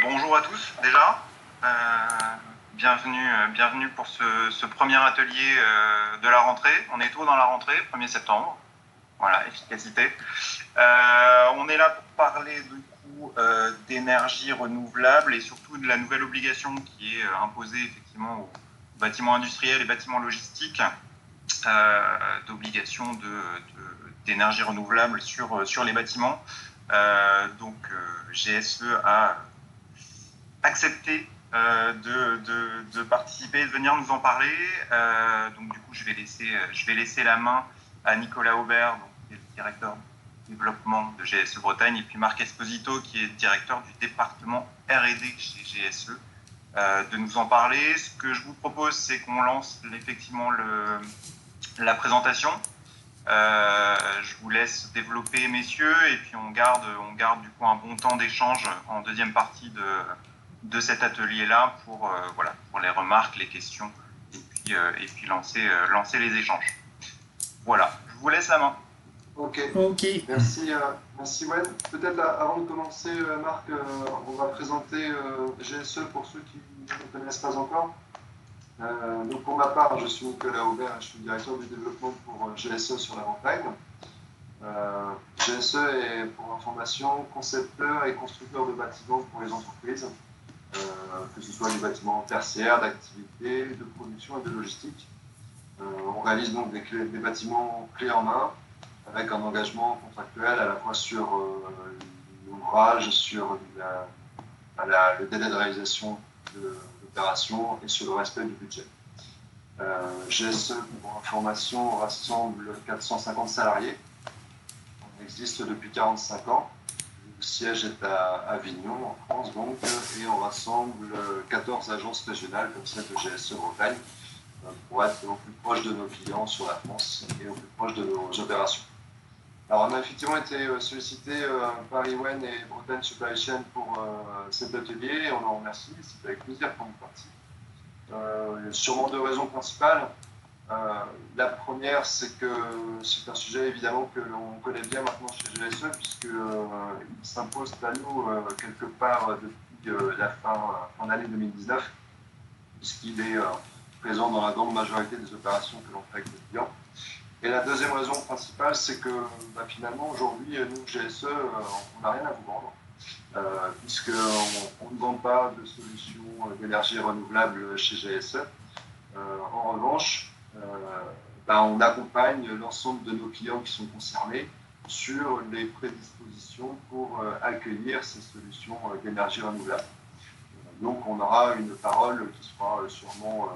Bonjour à tous déjà. Bienvenue pour ce premier atelier de la rentrée. On est tôt dans la rentrée, 1er septembre. Voilà, efficacité. On est là pour parler du coup d'énergie renouvelable et surtout de la nouvelle obligation qui est imposée effectivement aux bâtiments industriels et bâtiments logistiques d'obligation d'énergie renouvelable sur les bâtiments. GSE a accepté de participer, de venir nous en parler. Donc du coup, je vais laisser la main à Nicolas Aubert, donc, qui est le directeur du développement de GSE Bretagne, et puis Marc Esposito, qui est directeur du département R&D chez GSE, de nous en parler. Ce que je vous propose, c'est qu'on lance effectivement la présentation. Je vous laisse développer, messieurs, et puis on garde du coup un bon temps d'échange en deuxième partie de cet atelier-là pour les remarques, les questions, et puis lancer les échanges. Voilà, je vous laisse la main. Ok. Merci Wen. Peut-être avant de commencer, Marc, on va présenter GSE pour ceux qui ne connaissent pas encore. Donc pour ma part, je suis Nicolas Aubert, je suis directeur du développement pour GSE sur la Bretagne. GSE est, pour information, concepteur et constructeur de bâtiments pour les entreprises, que ce soit des bâtiments tertiaires, d'activité, de production et de logistique. On réalise donc des bâtiments clés en main, avec un engagement contractuel à la fois sur l'ouvrage, sur le délai de réalisation de l'opération et sur le respect du budget. GSE, pour information, rassemble 450 salariés. On existe depuis 45 ans. Le siège est à Avignon, en France, donc, et on rassemble 14 agences régionales comme celle de GSE Bretagne pour être au plus proche de nos clients sur la France et au plus proche de nos opérations. Alors, on a effectivement été sollicité par Iwen et Bretagne Supply Chain pour cet atelier et on en remercie. C'est avec plaisir qu'on y participe. Il y a sûrement deux raisons principales. La première, c'est que c'est un sujet évidemment que l'on connaît bien maintenant chez GSE, puisqu'il s'impose à nous quelque part depuis la fin d'année 2019, puisqu'il est présent dans la grande majorité des opérations que l'on fait avec les clients. Et la deuxième raison principale, c'est que finalement, aujourd'hui, nous, GSE, on n'a rien à vous vendre, puisqu'on ne vend pas de solutions d'énergie renouvelable chez GSE. En revanche, on accompagne l'ensemble de nos clients qui sont concernés sur les prédispositions pour accueillir ces solutions d'énergie renouvelable. Donc, on aura une parole qui sera sûrement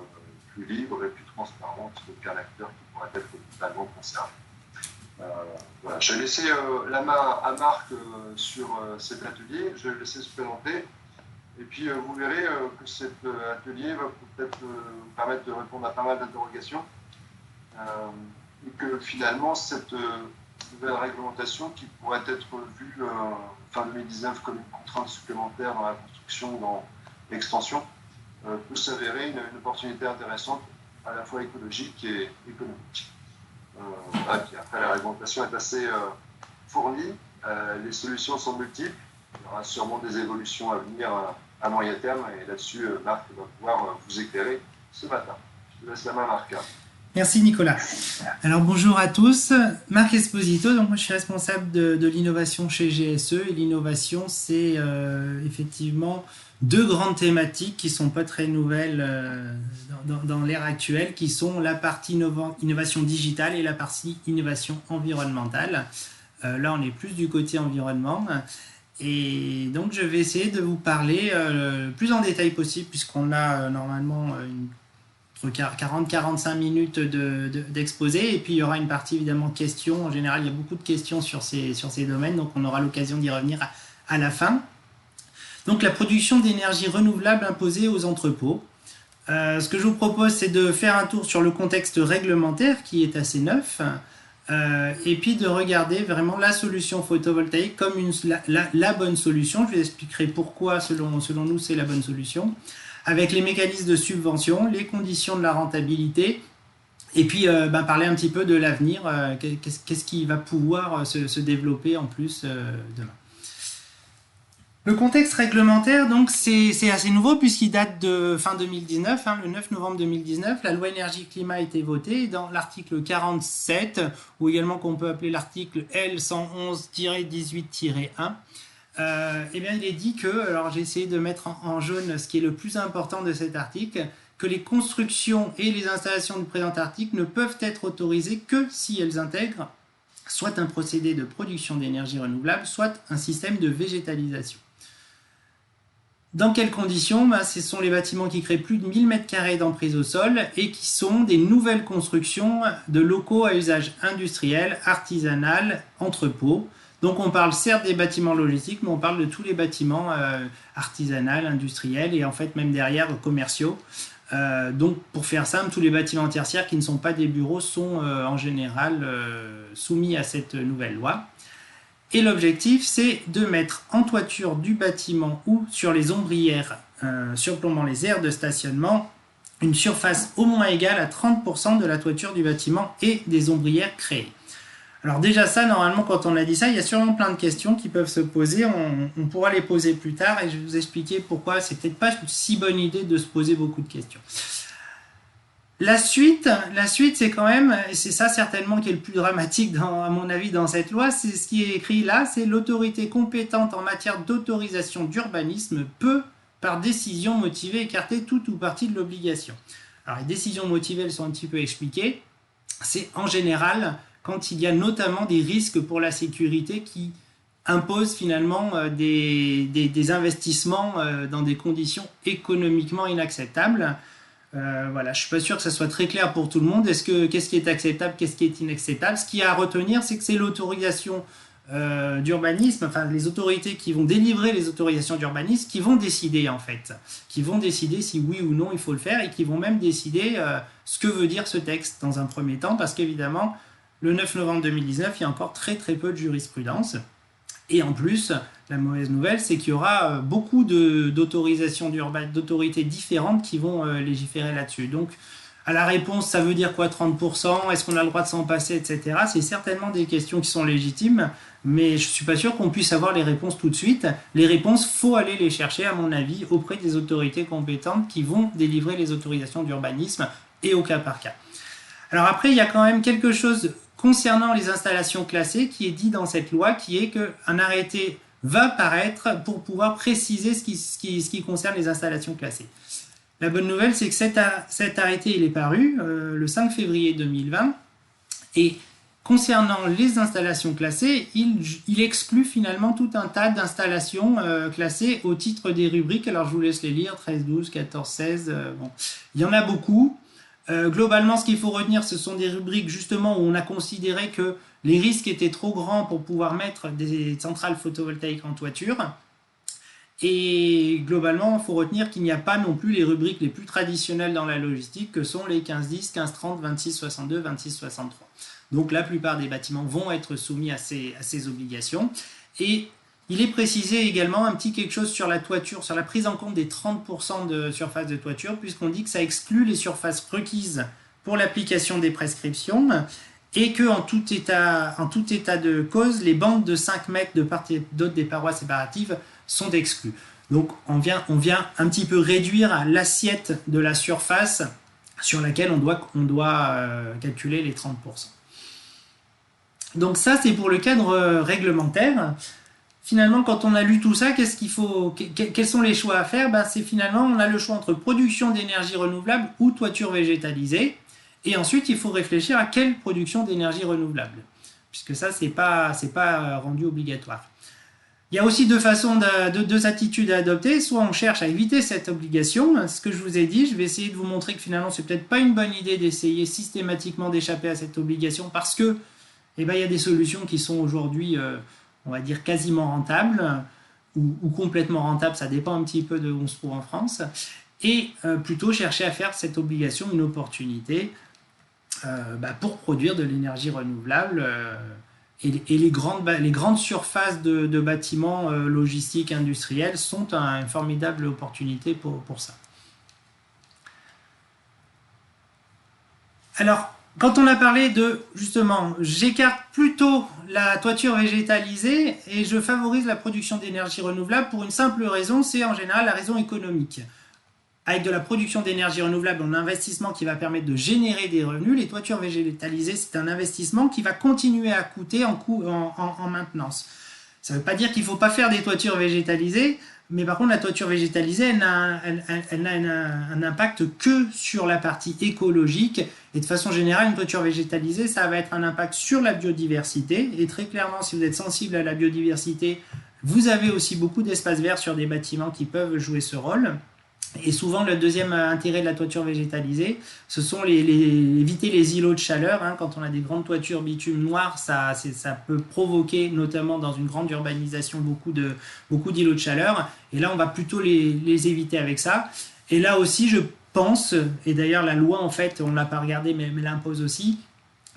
plus libre et plus transparente qu'un acteur qui pourrait être totalement concerné. Voilà. Je vais laisser la main à Marc sur cet atelier. Je vais le laisser se présenter. Et puis, vous verrez que cet atelier va peut-être vous permettre de répondre à pas mal d'interrogations. Et que finalement, cette nouvelle réglementation qui pourrait être vue fin 2019 comme une contrainte supplémentaire dans la construction, dans l'extension, peut s'avérer une opportunité intéressante à la fois écologique et économique. Après, la réglementation est assez fournie, les solutions sont multiples, il y aura sûrement des évolutions à venir à moyen terme, et là-dessus, Marc va pouvoir vous éclairer ce matin. Je te laisse la main, Marc. Merci Nicolas. Alors bonjour à tous, Marc Esposito, donc moi je suis responsable de l'innovation chez GSE, et l'innovation c'est effectivement deux grandes thématiques qui ne sont pas très nouvelles dans l'ère actuelle, qui sont la partie innovation digitale et la partie innovation environnementale. Là on est plus du côté environnement, et donc je vais essayer de vous parler le plus en détail possible, puisqu'on a normalement entre 40-45 minutes d'exposé, et puis il y aura une partie évidemment questions. En général il y a beaucoup de questions sur ces domaines, donc on aura l'occasion d'y revenir à la fin. Donc la production d'énergie renouvelable imposée aux entrepôts. Ce que je vous propose, c'est de faire un tour sur le contexte réglementaire qui est assez neuf, et puis de regarder vraiment la solution photovoltaïque comme la bonne solution. Je vous expliquerai pourquoi selon nous c'est la bonne solution, avec les mécanismes de subvention, les conditions de la rentabilité, et puis parler un petit peu de l'avenir, qu'est-ce qui va pouvoir se développer en plus demain. Le contexte réglementaire, donc, c'est assez nouveau puisqu'il date de fin 2019, le 9 novembre 2019. La loi énergie-climat a été votée dans l'article 47, ou également qu'on peut appeler l'article L111-18-1. Eh bien, il est dit que, alors j'ai essayé de mettre en jaune ce qui est le plus important de cet article, que les constructions et les installations du présent article ne peuvent être autorisées que si elles intègrent soit un procédé de production d'énergie renouvelable, soit un système de végétalisation. Dans quelles conditions? Ce sont les bâtiments qui créent plus de 1000 m² d'emprise au sol et qui sont des nouvelles constructions de locaux à usage industriel, artisanal, entrepôt. Donc on parle certes des bâtiments logistiques, mais on parle de tous les bâtiments artisanaux, industriels et en fait même derrière commerciaux. Donc pour faire simple, tous les bâtiments tertiaires qui ne sont pas des bureaux sont en général soumis à cette nouvelle loi. Et l'objectif, c'est de mettre en toiture du bâtiment ou sur les ombrières surplombant les aires de stationnement une surface au moins égale à 30% de la toiture du bâtiment et des ombrières créées. Alors déjà ça, normalement, quand on a dit ça, il y a sûrement plein de questions qui peuvent se poser. On pourra les poser plus tard et je vais vous expliquer pourquoi c'est peut-être pas une si bonne idée de se poser beaucoup de questions. La suite, c'est quand même, et c'est ça certainement qui est le plus dramatique à mon avis dans cette loi, c'est ce qui est écrit là, c'est l'autorité compétente en matière d'autorisation d'urbanisme peut, par décision motivée, écarter toute ou partie de l'obligation. Alors les décisions motivées, elles sont un petit peu expliquées. C'est en général quand il y a notamment des risques pour la sécurité qui imposent finalement des investissements dans des conditions économiquement inacceptables. Voilà, je ne suis pas sûr que ça soit très clair pour tout le monde. Qu'est-ce qui est acceptable, qu'est-ce qui est inacceptable? Ce qu'il y a à retenir, c'est que c'est l'autorisation d'urbanisme, enfin les autorités qui vont délivrer les autorisations d'urbanisme qui vont décider en fait, qui vont décider si oui ou non il faut le faire et qui vont même décider ce que veut dire ce texte dans un premier temps parce qu'évidemment le 9 novembre 2019 il y a encore très peu de jurisprudence et en plus la mauvaise nouvelle c'est qu'il y aura beaucoup d'autorités différentes qui vont légiférer là-dessus. Donc à la réponse, ça veut dire quoi 30%? Est-ce qu'on a le droit de s'en passer, etc. C'est certainement des questions qui sont légitimes, mais je ne suis pas sûr qu'on puisse avoir les réponses tout de suite. Les réponses, faut aller les chercher, à mon avis, auprès des autorités compétentes qui vont délivrer les autorisations d'urbanisme et au cas par cas. Alors après, il y a quand même quelque chose concernant les installations classées qui est dit dans cette loi, qui est qu'un arrêté va paraître pour pouvoir préciser ce qui concerne les installations classées. La bonne nouvelle, c'est que cet arrêté il est paru le 5 février 2020 et concernant les installations classées, il exclut finalement tout un tas d'installations classées au titre des rubriques. Alors je vous laisse les lire, 13, 12, 14, 16, bon. Il y en a beaucoup. Globalement, ce qu'il faut retenir, ce sont des rubriques justement où on a considéré que les risques étaient trop grands pour pouvoir mettre des centrales photovoltaïques en toiture. Et globalement, il faut retenir qu'il n'y a pas non plus les rubriques les plus traditionnelles dans la logistique que sont les 15-10, 15-30, 26-62, 26-63. Donc la plupart des bâtiments vont être soumis à ces obligations. Et il est précisé également un petit quelque chose sur la toiture, sur la prise en compte des 30% de surface de toiture, puisqu'on dit que ça exclut les surfaces requises pour l'application des prescriptions et qu'en tout état de cause, les bandes de 5 mètres de part et d'autre des parois séparatives sont exclus. Donc on vient un petit peu réduire l'assiette de la surface sur laquelle on doit calculer les 30%. Donc ça c'est pour le cadre réglementaire. Finalement, quand on a lu tout ça, quels sont les choix à faire? C'est finalement, on a le choix entre production d'énergie renouvelable ou toiture végétalisée. Et ensuite, il faut réfléchir à quelle production d'énergie renouvelable, puisque ça, c'est pas rendu obligatoire. Il y a aussi deux attitudes à adopter. Soit on cherche à éviter cette obligation, ce que je vous ai dit, je vais essayer de vous montrer que finalement, c'est peut-être pas une bonne idée d'essayer systématiquement d'échapper à cette obligation, parce que il y a des solutions qui sont aujourd'hui, on va dire, quasiment rentables, ou complètement rentables, ça dépend un petit peu de où on se trouve en France, et plutôt chercher à faire cette obligation une opportunité pour produire de l'énergie renouvelable et les grandes surfaces de bâtiments logistiques industriels sont une formidable opportunité pour ça. Alors, quand on a parlé de, justement, j'écarte plutôt la toiture végétalisée et je favorise la production d'énergie renouvelable pour une simple raison, c'est en général la raison économique. Avec de la production d'énergie renouvelable, un investissement qui va permettre de générer des revenus. Les toitures végétalisées, c'est un investissement qui va continuer à coûter en maintenance. Ça ne veut pas dire qu'il ne faut pas faire des toitures végétalisées, mais par contre, la toiture végétalisée, elle n'a un impact que sur la partie écologique. Et de façon générale, une toiture végétalisée, ça va être un impact sur la biodiversité. Et très clairement, si vous êtes sensible à la biodiversité, vous avez aussi beaucoup d'espaces verts sur des bâtiments qui peuvent jouer ce rôle. Et souvent, le deuxième intérêt de la toiture végétalisée, ce sont éviter les îlots de chaleur. Quand on a des grandes toitures bitume noires, ça peut provoquer, notamment dans une grande urbanisation, beaucoup d'îlots de chaleur. Et là, on va plutôt les éviter avec ça. Et là aussi, je pense, et d'ailleurs la loi, en fait, on ne l'a pas regardé, mais l'impose aussi,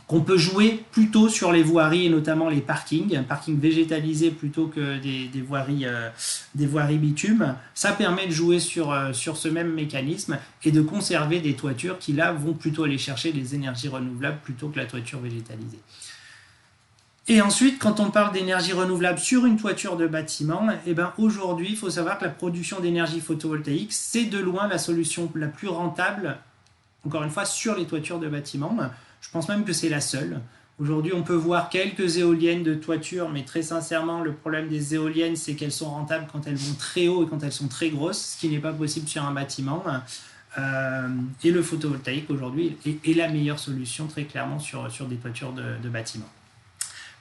qu'on peut jouer plutôt sur les voiries et notamment les parkings végétalisés plutôt que des voiries bitume. Ça permet de jouer sur ce même mécanisme et de conserver des toitures qui là vont plutôt aller chercher des énergies renouvelables plutôt que la toiture végétalisée. Et ensuite, quand on parle d'énergie renouvelable sur une toiture de bâtiment, aujourd'hui, il faut savoir que la production d'énergie photovoltaïque, c'est de loin la solution la plus rentable, encore une fois, sur les toitures de bâtiment. Je pense même que c'est la seule. Aujourd'hui, on peut voir quelques éoliennes de toiture, mais très sincèrement, le problème des éoliennes, c'est qu'elles sont rentables quand elles vont très haut et quand elles sont très grosses, ce qui n'est pas possible sur un bâtiment. Et le photovoltaïque, aujourd'hui, est la meilleure solution, très clairement, sur des toitures de bâtiments.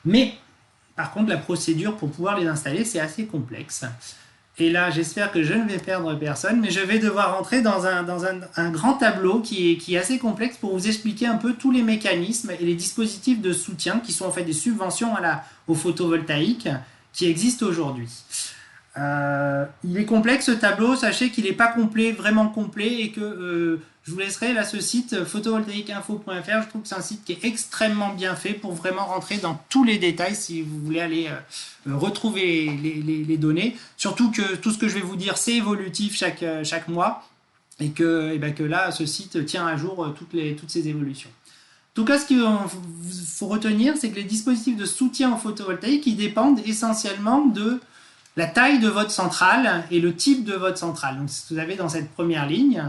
Mais, par contre, la procédure pour pouvoir les installer, c'est assez complexe. Et là, j'espère que je ne vais perdre personne, mais je vais devoir rentrer dans un grand tableau qui est assez complexe pour vous expliquer un peu tous les mécanismes et les dispositifs de soutien qui sont en fait des subventions au photovoltaïque qui existent aujourd'hui. Il est complexe ce tableau, sachez qu'il n'est pas complet, vraiment complet, et que je vous laisserai là ce site photovoltaïqueinfo.fr. Je trouve que c'est un site qui est extrêmement bien fait pour vraiment rentrer dans tous les détails si vous voulez aller retrouver les données. Surtout que tout ce que je vais vous dire, c'est évolutif chaque mois et que là, ce site tient à jour toutes ces évolutions. En tout cas, ce qu'il faut retenir, c'est que les dispositifs de soutien au photovoltaïque, ils dépendent essentiellement de la taille de votre centrale et le type de votre centrale. Donc, ce que vous avez dans cette première ligne.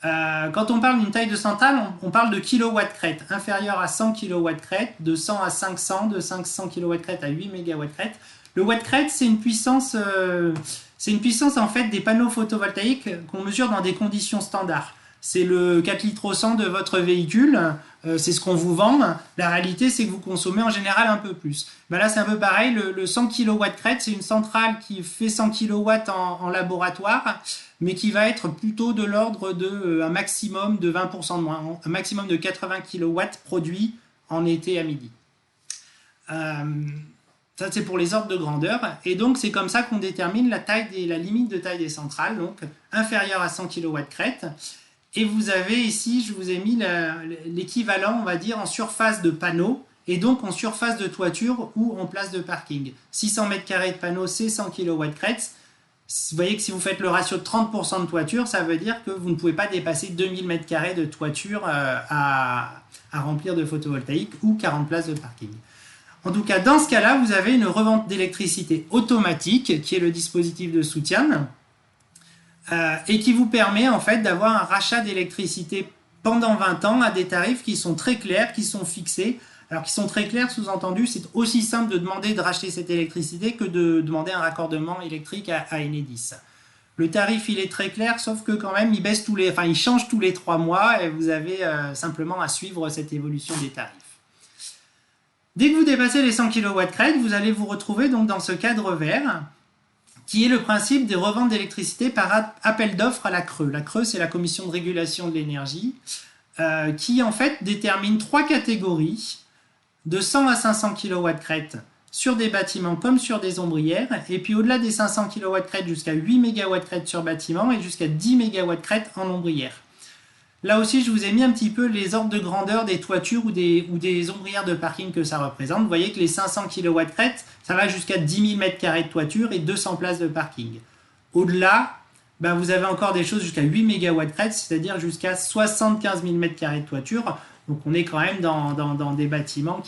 Quand on parle d'une taille de centrale, on parle de kilowatts crête, inférieur à 100 kW crête, de 100 à 500, de 500 kW crête à 8 MW crête. Le watt crête, c'est une puissance en fait des panneaux photovoltaïques qu'on mesure dans des conditions standards. C'est le 4 litres au 100 de votre véhicule, c'est ce qu'on vous vend. La réalité, c'est que vous consommez en général un peu plus. Là, c'est un peu pareil, le 100 kW crête, c'est une centrale qui fait 100 kW en laboratoire, mais qui va être plutôt de l'ordre d'un maximum de 20% de moins, un maximum de 80 kW produits en été à midi. Ça, c'est pour les ordres de grandeur. Et donc, c'est comme ça qu'on détermine la limite de taille des centrales, donc inférieure à 100 kW crête. Et vous avez ici, je vous ai mis l'équivalent, on va dire, en surface de panneau et donc en surface de toiture ou en place de parking. 600 m² de panneau, c'est 100 kW crête. Vous voyez que si vous faites le ratio de 30% de toiture, ça veut dire que vous ne pouvez pas dépasser 2000 m² de toiture à remplir de photovoltaïque ou 40 places de parking. En tout cas, dans ce cas-là, vous avez une revente d'électricité automatique qui est le dispositif de soutien et qui vous permet en fait d'avoir un rachat d'électricité pendant 20 ans à des tarifs qui sont très clairs, qui sont fixés. Alors qui sont très clairs, sous-entendu, c'est aussi simple de demander de racheter cette électricité que de demander un raccordement électrique à Enedis. Le tarif, il est très clair, sauf que quand même, il change tous les 3 mois et vous avez simplement à suivre cette évolution des tarifs. Dès que vous dépassez les 100 kW crête, vous allez vous retrouver donc dans ce cadre vert qui est le principe des reventes d'électricité par appel d'offres à la CRE. La CRE, c'est la Commission de régulation de l'énergie, qui en fait détermine 3 catégories de 100 à 500 kW crête sur des bâtiments comme sur des ombrières, et puis au-delà des 500 kW crête jusqu'à 8 MW crête sur bâtiment et jusqu'à 10 MW crête en ombrière. Là aussi, je vous ai mis un petit peu les ordres de grandeur des toitures ou des ombrières de parking que ça représente. Vous voyez que les 500 kW crête, ça va jusqu'à 10 000 m² de toiture et 200 places de parking. Au-delà, vous avez encore des choses jusqu'à 8 MW crête, c'est-à-dire jusqu'à 75 000 m² de toiture. Donc on est quand même dans des bâtiments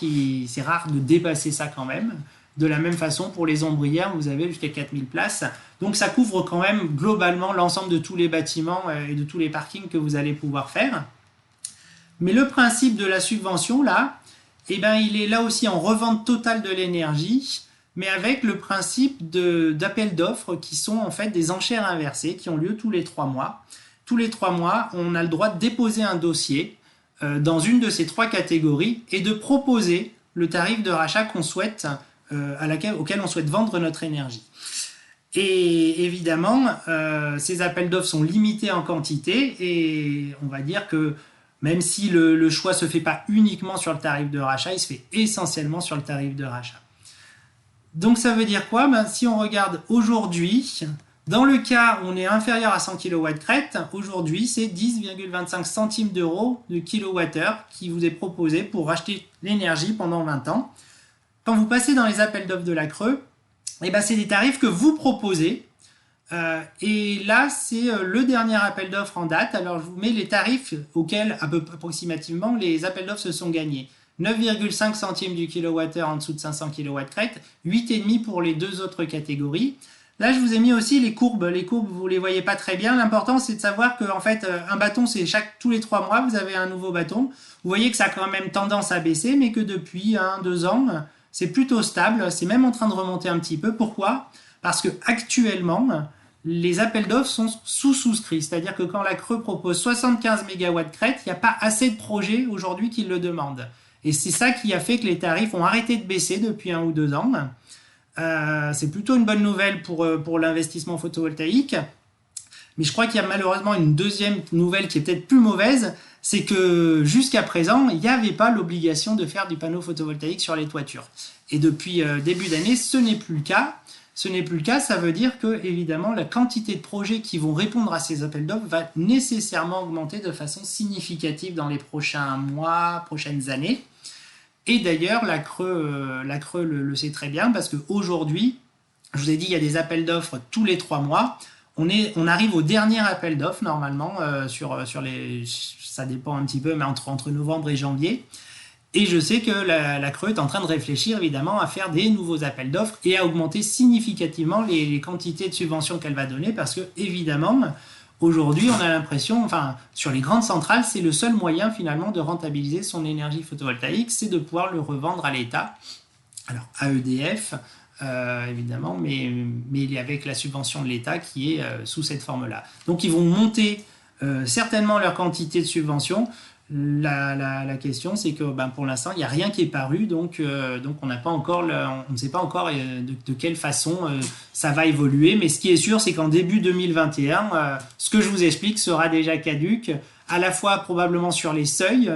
c'est rare de dépasser ça quand même. De la même façon, pour les ombrières, vous avez jusqu'à 4000 places. Donc ça couvre quand même globalement l'ensemble de tous les bâtiments et de tous les parkings que vous allez pouvoir faire. Mais le principe de la subvention, là, il est là aussi en revente totale de l'énergie, mais avec le principe d'appels d'offres qui sont en fait des enchères inversées qui ont lieu tous les 3 mois. Tous les 3 mois, on a le droit de déposer un dossier dans une de ces 3 catégories et de proposer le tarif de rachat qu'on souhaite auquel on souhaite vendre notre énergie. Et évidemment, ces appels d'offres sont limités en quantité et on va dire que même si le choix ne se fait pas uniquement sur le tarif de rachat, il se fait essentiellement sur le tarif de rachat. Donc ça veut dire quoi ? Si on regarde aujourd'hui, dans le cas où on est inférieur à 100 kW/crête, aujourd'hui c'est 10,25 centimes d'euros de kilowattheure qui vous est proposé pour racheter l'énergie pendant 20 ans. Quand vous passez dans les appels d'offres de la Creux, c'est des tarifs que vous proposez. Et là, c'est le dernier appel d'offres en date. Alors, je vous mets les tarifs auxquels, approximativement, les appels d'offres se sont gagnés. 9,5 centimes du kilowattheure en dessous de 500 kW/crête, 8,5 pour les 2 autres catégories. Là, je vous ai mis aussi les courbes. Les courbes, vous ne les voyez pas très bien. L'important, c'est de savoir qu'en fait, un bâton, c'est tous les 3 mois, vous avez un nouveau bâton. Vous voyez que ça a quand même tendance à baisser, mais que depuis 1-2 ans, c'est plutôt stable. C'est même en train de remonter un petit peu. Pourquoi ? Parce que actuellement, les appels d'offres sont sous-souscrits. C'est-à-dire que quand la Creux propose 75 MW/crête, il n'y a pas assez de projets aujourd'hui qui le demandent. Et c'est ça qui a fait que les tarifs ont arrêté de baisser depuis 1 ou 2 ans. C'est plutôt une bonne nouvelle pour l'investissement photovoltaïque. Mais je crois qu'il y a malheureusement une deuxième nouvelle qui est peut-être plus mauvaise, c'est que jusqu'à présent, il n'y avait pas l'obligation de faire du panneau photovoltaïque sur les toitures. Et depuis début d'année, ce n'est plus le cas. Ce n'est plus le cas, ça veut dire que, évidemment, la quantité de projets qui vont répondre à ces appels d'offres va nécessairement augmenter de façon significative dans les prochains mois, prochaines années. Et d'ailleurs, la Creux le sait très bien parce qu'aujourd'hui, je vous ai dit, il y a des appels d'offres tous les 3 mois. On arrive au dernier appel d'offres, normalement, sur les... Ça dépend un petit peu, mais entre novembre et janvier. Et je sais que la Creux est en train de réfléchir évidemment à faire des nouveaux appels d'offres et à augmenter significativement les quantités de subventions qu'elle va donner parce que évidemment aujourd'hui on a l'impression, sur les grandes centrales, c'est le seul moyen finalement de rentabiliser son énergie photovoltaïque, c'est de pouvoir le revendre à l'État. Alors à EDF évidemment, mais avec la subvention de l'État qui est sous cette forme-là. Donc ils vont monter certainement leur quantité de subventions. La question, c'est que pour l'instant, il n'y a rien qui est paru, donc on n'a pas encore, on ne sait pas encore de quelle façon ça va évoluer. Mais ce qui est sûr, c'est qu'en début 2021, ce que je vous explique sera déjà caduc, à la fois probablement sur les seuils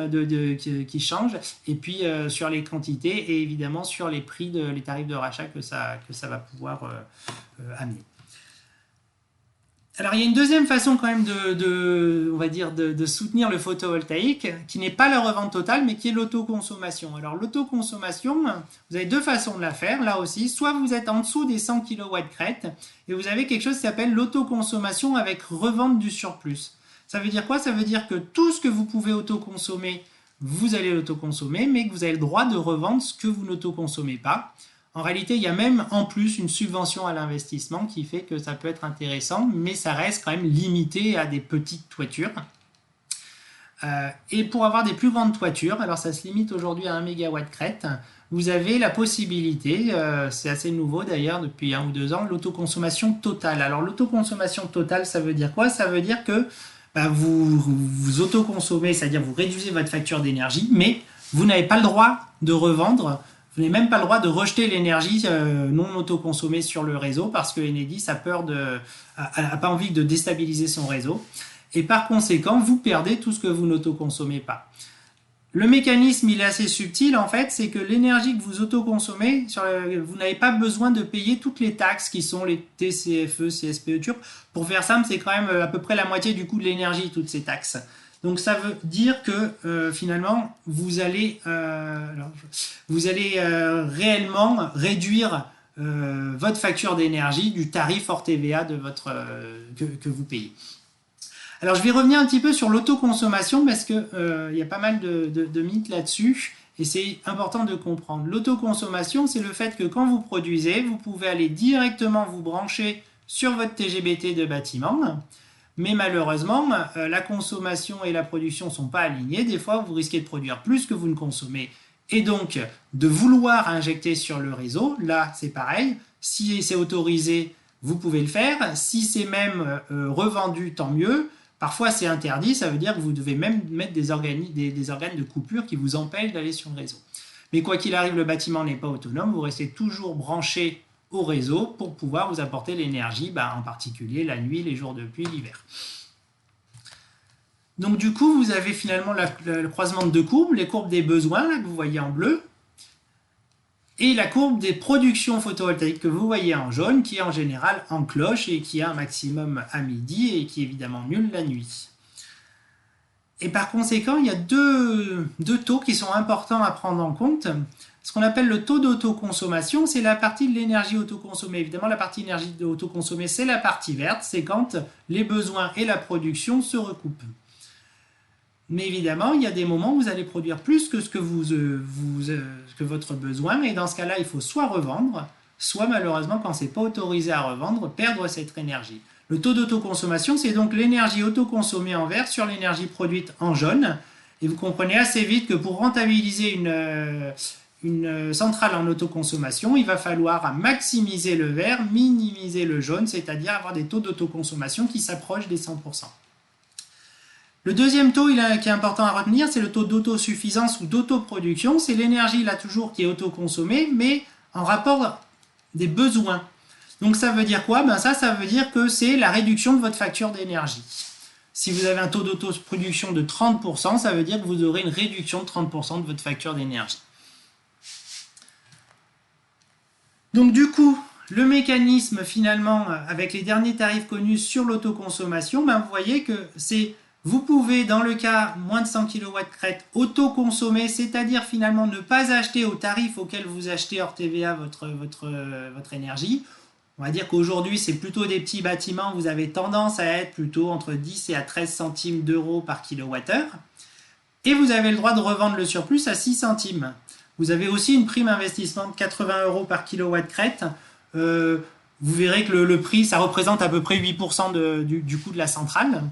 qui changent, et puis sur les quantités, et évidemment sur les prix, les tarifs de rachat que ça va pouvoir amener. Alors, il y a une deuxième façon quand même de soutenir le photovoltaïque, qui n'est pas la revente totale, mais qui est l'autoconsommation. Alors, l'autoconsommation, vous avez 2 façons de la faire, là aussi. Soit vous êtes en dessous des 100 kW/crête, et vous avez quelque chose qui s'appelle l'autoconsommation avec revente du surplus. Ça veut dire quoi ? Ça veut dire que tout ce que vous pouvez autoconsommer, vous allez l'autoconsommer, mais que vous avez le droit de revendre ce que vous n'autoconsommez pas. En réalité, il y a même en plus une subvention à l'investissement qui fait que ça peut être intéressant, mais ça reste quand même limité à des petites toitures. Et pour avoir des plus grandes toitures, alors ça se limite aujourd'hui à 1 MW/crête, vous avez la possibilité, c'est assez nouveau d'ailleurs depuis 1 ou 2 ans, l'autoconsommation totale. Alors l'autoconsommation totale, ça veut dire quoi ? Ça veut dire que vous autoconsommez, c'est-à-dire vous réduisez votre facture d'énergie, mais vous n'avez pas le droit de revendre. Vous n'avez même pas le droit de rejeter l'énergie non autoconsommée sur le réseau parce que Enedis a pas envie de déstabiliser son réseau. Et par conséquent, vous perdez tout ce que vous n'autoconsommez pas. Le mécanisme, il est assez subtil en fait, c'est que l'énergie que vous autoconsommez, vous n'avez pas besoin de payer toutes les taxes qui sont les TCFE, CSPE turcs. Pour faire simple, c'est quand même à peu près la moitié du coût de l'énergie, toutes ces taxes. Donc ça veut dire que finalement vous allez réellement réduire votre facture d'énergie du tarif hors TVA que vous payez. Alors, je vais revenir un petit peu sur l'autoconsommation parce que il y a pas mal de mythes là-dessus et c'est important de comprendre. L'autoconsommation, c'est le fait que quand vous produisez, vous pouvez aller directement vous brancher sur votre TGBT de bâtiment. Mais malheureusement, la consommation et la production ne sont pas alignées. Des fois, vous risquez de produire plus que vous ne consommez et donc de vouloir injecter sur le réseau. Là, c'est pareil. Si c'est autorisé, vous pouvez le faire. Si c'est même revendu, tant mieux. Parfois, c'est interdit. Ça veut dire que vous devez même mettre des organes de coupure qui vous empêchent d'aller sur le réseau. Mais quoi qu'il arrive, le bâtiment n'est pas autonome. Vous restez toujours branché au réseau pour pouvoir vous apporter l'énergie, en particulier la nuit, les jours de pluie, l'hiver. Donc du coup, vous avez finalement le croisement de deux courbes, les courbes des besoins, là, que vous voyez en bleu, et la courbe des productions photovoltaïques que vous voyez en jaune, qui est en général en cloche et qui a un maximum à midi et qui est évidemment nul la nuit. Et par conséquent, il y a deux taux qui sont importants à prendre en compte. Ce qu'on appelle le taux d'autoconsommation, c'est la partie de l'énergie autoconsommée. Évidemment, la partie énergie autoconsommée, c'est la partie verte, c'est quand les besoins et la production se recoupent. Mais évidemment, il y a des moments où vous allez produire plus que ce que que votre besoin, et dans ce cas-là, il faut soit revendre, soit malheureusement, quand ce n'est pas autorisé à revendre, perdre cette énergie. Le taux d'autoconsommation, c'est donc l'énergie autoconsommée en vert sur l'énergie produite en jaune. Et vous comprenez assez vite que pour rentabiliser une centrale en autoconsommation, il va falloir maximiser le vert, minimiser le jaune, c'est-à-dire avoir des taux d'autoconsommation qui s'approchent des 100%. Le deuxième taux qui est important à retenir, c'est le taux d'autosuffisance ou d'autoproduction. C'est l'énergie là toujours qui est autoconsommée, mais en rapport des besoins. Donc ça veut dire quoi? Ça veut dire que c'est la réduction de votre facture d'énergie. Si vous avez un taux d'autoproduction de 30%, ça veut dire que vous aurez une réduction de 30% de votre facture d'énergie. Donc du coup, le mécanisme finalement, avec les derniers tarifs connus sur l'autoconsommation, vous voyez que c'est, vous pouvez dans le cas moins de 100 kW crête autoconsommer, c'est-à-dire finalement ne pas acheter au tarif auquel vous achetez hors TVA votre énergie. On va dire qu'aujourd'hui c'est plutôt des petits bâtiments, vous avez tendance à être plutôt entre 10 et à 13 centimes d'euros par kilowattheure. Et vous avez le droit de revendre le surplus à 6 centimes. Vous avez aussi une prime investissement de 80 euros par kilowatt crête. Vous verrez que le prix, ça représente à peu près 8% du coût de la centrale.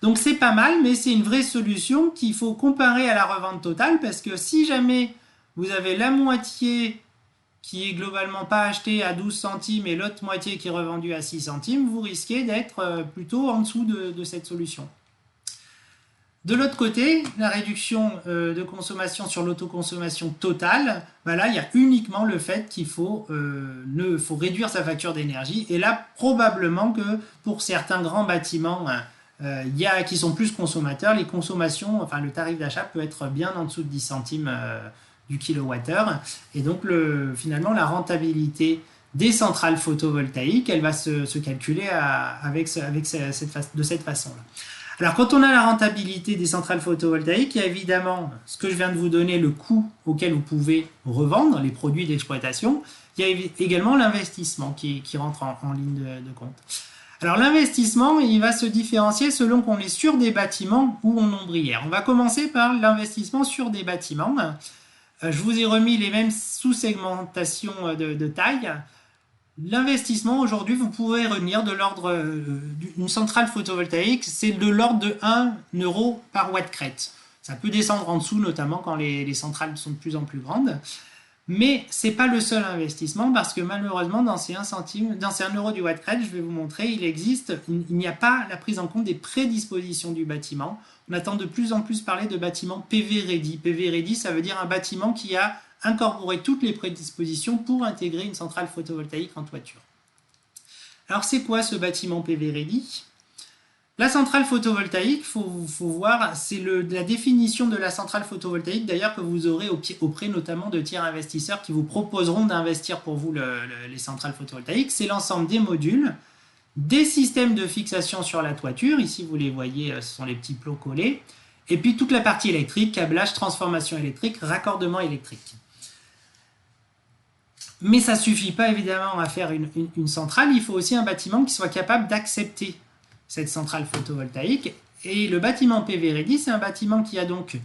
Donc c'est pas mal, mais c'est une vraie solution qu'il faut comparer à la revente totale, parce que si jamais vous avez la moitié qui est globalement pas acheté à 12 centimes et l'autre moitié qui est revendue à 6 centimes, vous risquez d'être plutôt en dessous de cette solution. De l'autre côté, la réduction de consommation sur l'autoconsommation totale, là, il y a uniquement le fait qu'il faut réduire sa facture d'énergie. Et là, probablement que pour certains grands bâtiments qui sont plus consommateurs, les consommations, le tarif d'achat peut être bien en dessous de 10 centimes du kilowattheure. Et donc, finalement, la rentabilité des centrales photovoltaïques, elle va se calculer de cette façon-là. Alors, quand on a la rentabilité des centrales photovoltaïques, il y a évidemment ce que je viens de vous donner, le coût auquel vous pouvez revendre les produits d'exploitation. Il y a également l'investissement qui rentre en ligne de compte. Alors, l'investissement, il va se différencier selon qu'on est sur des bâtiments ou en ombrière. On va commencer par l'investissement sur des bâtiments. Je vous ai remis les mêmes sous-segmentations de taille. L'investissement, aujourd'hui, vous pouvez revenir de l'ordre d'une centrale photovoltaïque, c'est de l'ordre de 1 euro par watt crête. Ça peut descendre en dessous, notamment quand les centrales sont de plus en plus grandes. Mais ce n'est pas le seul investissement, parce que malheureusement, dans ces 1 euro du watt crête, je vais vous montrer, il n'y a pas la prise en compte des prédispositions du bâtiment. On attend de plus en plus parler de bâtiments PV ready. PV ready, ça veut dire un bâtiment qui a incorporer toutes les prédispositions pour intégrer une centrale photovoltaïque en toiture. Alors c'est quoi ce bâtiment PV ready? La centrale photovoltaïque, faut voir, c'est la définition de la centrale photovoltaïque d'ailleurs que vous aurez auprès notamment de tiers investisseurs qui vous proposeront d'investir pour vous les centrales photovoltaïques. C'est l'ensemble des modules, des systèmes de fixation sur la toiture, ici vous les voyez, ce sont les petits plots collés, et puis toute la partie électrique, câblage, transformation électrique, raccordement électrique. Mais ça ne suffit pas évidemment à faire une centrale, il faut aussi un bâtiment qui soit capable d'accepter cette centrale photovoltaïque. Et le bâtiment PV Ready, c'est un bâtiment qui a donc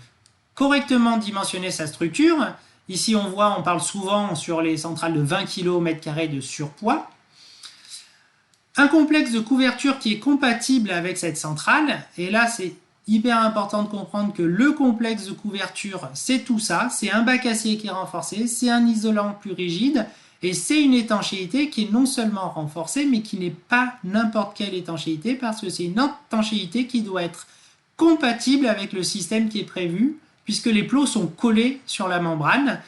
correctement dimensionné sa structure. Ici, on parle souvent sur les centrales de 20 km² de surpoids. Un complexe de couverture qui est compatible avec cette centrale. Et là, c'est hyper important de comprendre que le complexe de couverture, c'est tout ça. C'est un bac acier qui est renforcé, c'est un isolant plus rigide et c'est une étanchéité qui est non seulement renforcée, mais qui n'est pas n'importe quelle étanchéité parce que c'est une étanchéité qui doit être compatible avec le système qui est prévu puisque les plots sont collés sur la membrane.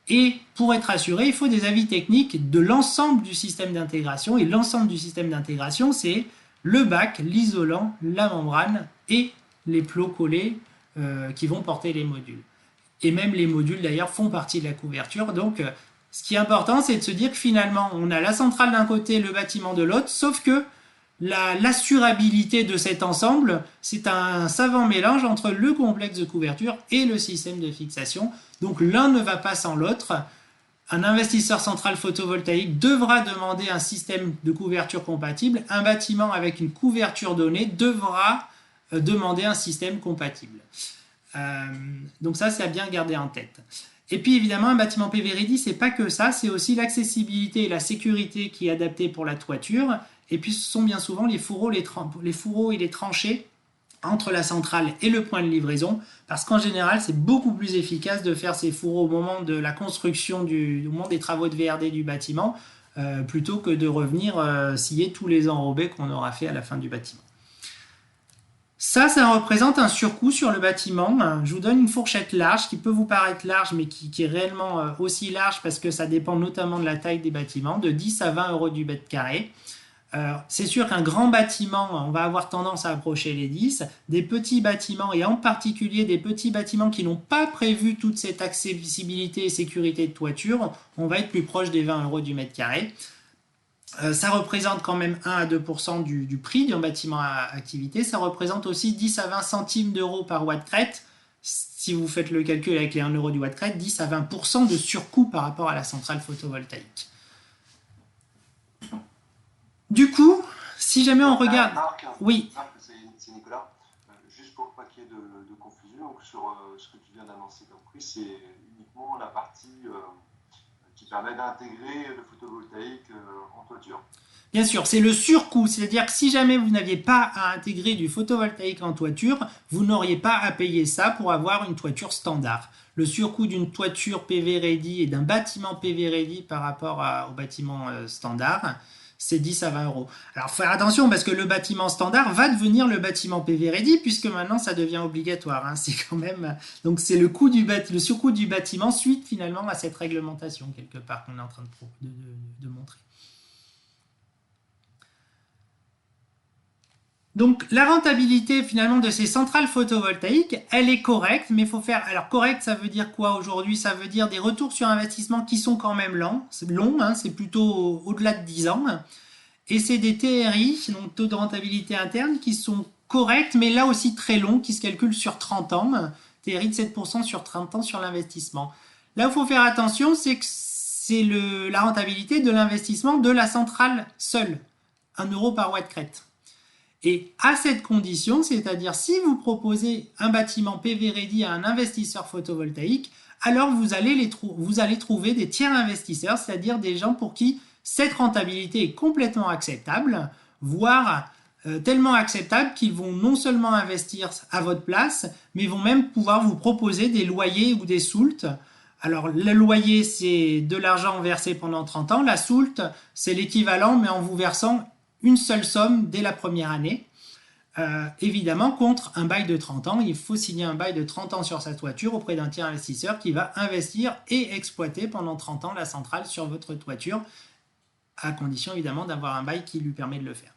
Et pour être assuré, il faut des avis techniques de l'ensemble du système d'intégration. Et l'ensemble du système d'intégration, c'est le bac, l'isolant, la membrane et les plots collés qui vont porter les modules. Et même les modules, d'ailleurs, font partie de la couverture. Donc, ce qui est important, c'est de se dire que finalement, on a la centrale d'un côté, le bâtiment de l'autre, sauf que l'assurabilité de cet ensemble, c'est un savant mélange entre le complexe de couverture et le système de fixation. Donc l'un ne va pas sans l'autre. Un investisseur central photovoltaïque devra demander un système de couverture compatible. Un bâtiment avec une couverture donnée devra demander un système compatible. Donc ça, c'est à bien garder en tête. Et puis évidemment, un bâtiment PV Ready, c'est pas que ça, c'est aussi l'accessibilité et la sécurité qui est adaptée pour la toiture. Et puis ce sont bien souvent les fourreaux et les tranchées entre la centrale et le point de livraison, parce qu'en général, c'est beaucoup plus efficace de faire ces fourreaux au moment de la construction, au moment des travaux de VRD du bâtiment, plutôt que de revenir scier tous les enrobés qu'on aura fait à la fin du bâtiment. Ça représente un surcoût sur le bâtiment. Je vous donne une fourchette large qui peut vous paraître large, mais qui est réellement aussi large parce que ça dépend notamment de la taille des bâtiments, de 10 à 20 euros du mètre carré. C'est sûr qu'un grand bâtiment, on va avoir tendance à approcher les 10. Des petits bâtiments, et en particulier des petits bâtiments qui n'ont pas prévu toute cette accessibilité et sécurité de toiture, on va être plus proche des 20 euros du mètre carré. Ça représente quand même 1 à 2% du prix d'un bâtiment à activité. Ça représente aussi 10 à 20 centimes d'euros par watt crête. Si vous faites le calcul avec les 1 euro du watt crête, 10 à 20% de surcoût par rapport à la centrale photovoltaïque. Du coup, si jamais on regarde... Marc, oui. Marc, c'est Nicolas. Juste pour pas qu'il y ait de confusion, donc sur ce que tu viens d'annoncer comme prix, c'est uniquement la partie qui permet d'intégrer le photovoltaïque en toiture. Bien sûr, c'est le surcoût, c'est-à-dire que si jamais vous n'aviez pas à intégrer du photovoltaïque en toiture, vous n'auriez pas à payer ça pour avoir une toiture standard. Le surcoût d'une toiture PV Ready et d'un bâtiment PV Ready par rapport au bâtiment standard, c'est 10 à 20 euros. Alors, faire attention parce que le bâtiment standard va devenir le bâtiment PV Ready puisque maintenant ça devient obligatoire. Hein. C'est quand même... Donc, c'est le surcoût du bâtiment suite finalement à cette réglementation quelque part qu'on est en train de montrer. Donc, la rentabilité finalement de ces centrales photovoltaïques, elle est correcte, mais il faut faire... Alors, correct, ça veut dire quoi aujourd'hui? Ça veut dire des retours sur investissement qui sont quand même longs, hein, c'est plutôt au-delà de 10 ans. Et c'est des TRI, donc taux de rentabilité interne, qui sont corrects, mais là aussi très longs, qui se calculent sur 30 ans. TRI de 7% sur 30 ans sur l'investissement. Là où il faut faire attention, c'est que c'est la rentabilité de l'investissement de la centrale seule. 1 euro par watt crête. Et à cette condition, c'est-à-dire si vous proposez un bâtiment PV Ready à un investisseur photovoltaïque, alors vous allez trouver des tiers investisseurs, c'est-à-dire des gens pour qui cette rentabilité est complètement acceptable, voire tellement acceptable qu'ils vont non seulement investir à votre place, mais vont même pouvoir vous proposer des loyers ou des soultes. Alors le loyer, c'est de l'argent versé pendant 30 ans, la soulte, c'est l'équivalent, mais en vous versant une seule somme dès la première année. Évidemment, contre un bail de 30 ans, il faut signer un bail de 30 ans sur sa toiture auprès d'un tiers investisseur qui va investir et exploiter pendant 30 ans la centrale sur votre toiture, à condition évidemment d'avoir un bail qui lui permet de le faire.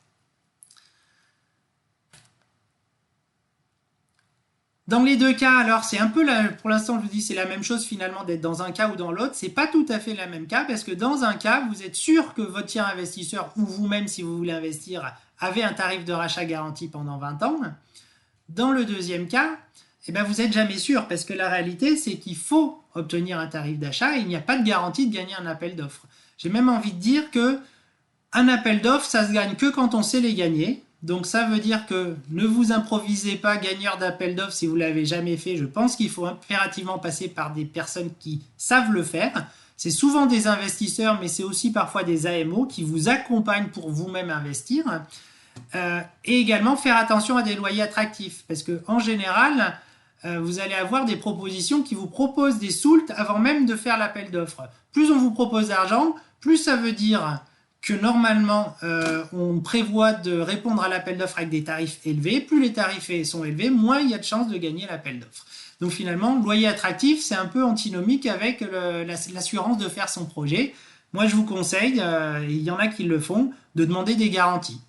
Dans les deux cas, alors c'est un peu, pour l'instant je vous dis c'est la même chose finalement d'être dans un cas ou dans l'autre, c'est pas tout à fait le même cas parce que dans un cas, vous êtes sûr que votre tiers investisseur ou vous-même si vous voulez investir avez un tarif de rachat garanti pendant 20 ans. Dans le deuxième cas, eh ben, vous n'êtes jamais sûr parce que la réalité c'est qu'il faut obtenir un tarif d'achat et il n'y a pas de garantie de gagner un appel d'offres. J'ai même envie de dire que un appel d'offres, ça se gagne que quand on sait les gagner. Donc ça veut dire que ne vous improvisez pas gagneur d'appel d'offres si vous ne l'avez jamais fait. Je pense qu'il faut impérativement passer par des personnes qui savent le faire. C'est souvent des investisseurs, mais c'est aussi parfois des AMO qui vous accompagnent pour vous-même investir. Et également faire attention à des loyers attractifs. Parce qu'en général, vous allez avoir des propositions qui vous proposent des soults avant même de faire l'appel d'offres. Plus on vous propose d'argent, plus ça veut dire que normalement, on prévoit de répondre à l'appel d'offres avec des tarifs élevés. Plus les tarifs sont élevés, moins il y a de chances de gagner l'appel d'offres. Donc finalement, loyer attractif, c'est un peu antinomique avec l'assurance de faire son projet. Moi, je vous conseille, il y en a qui le font, de demander des garanties.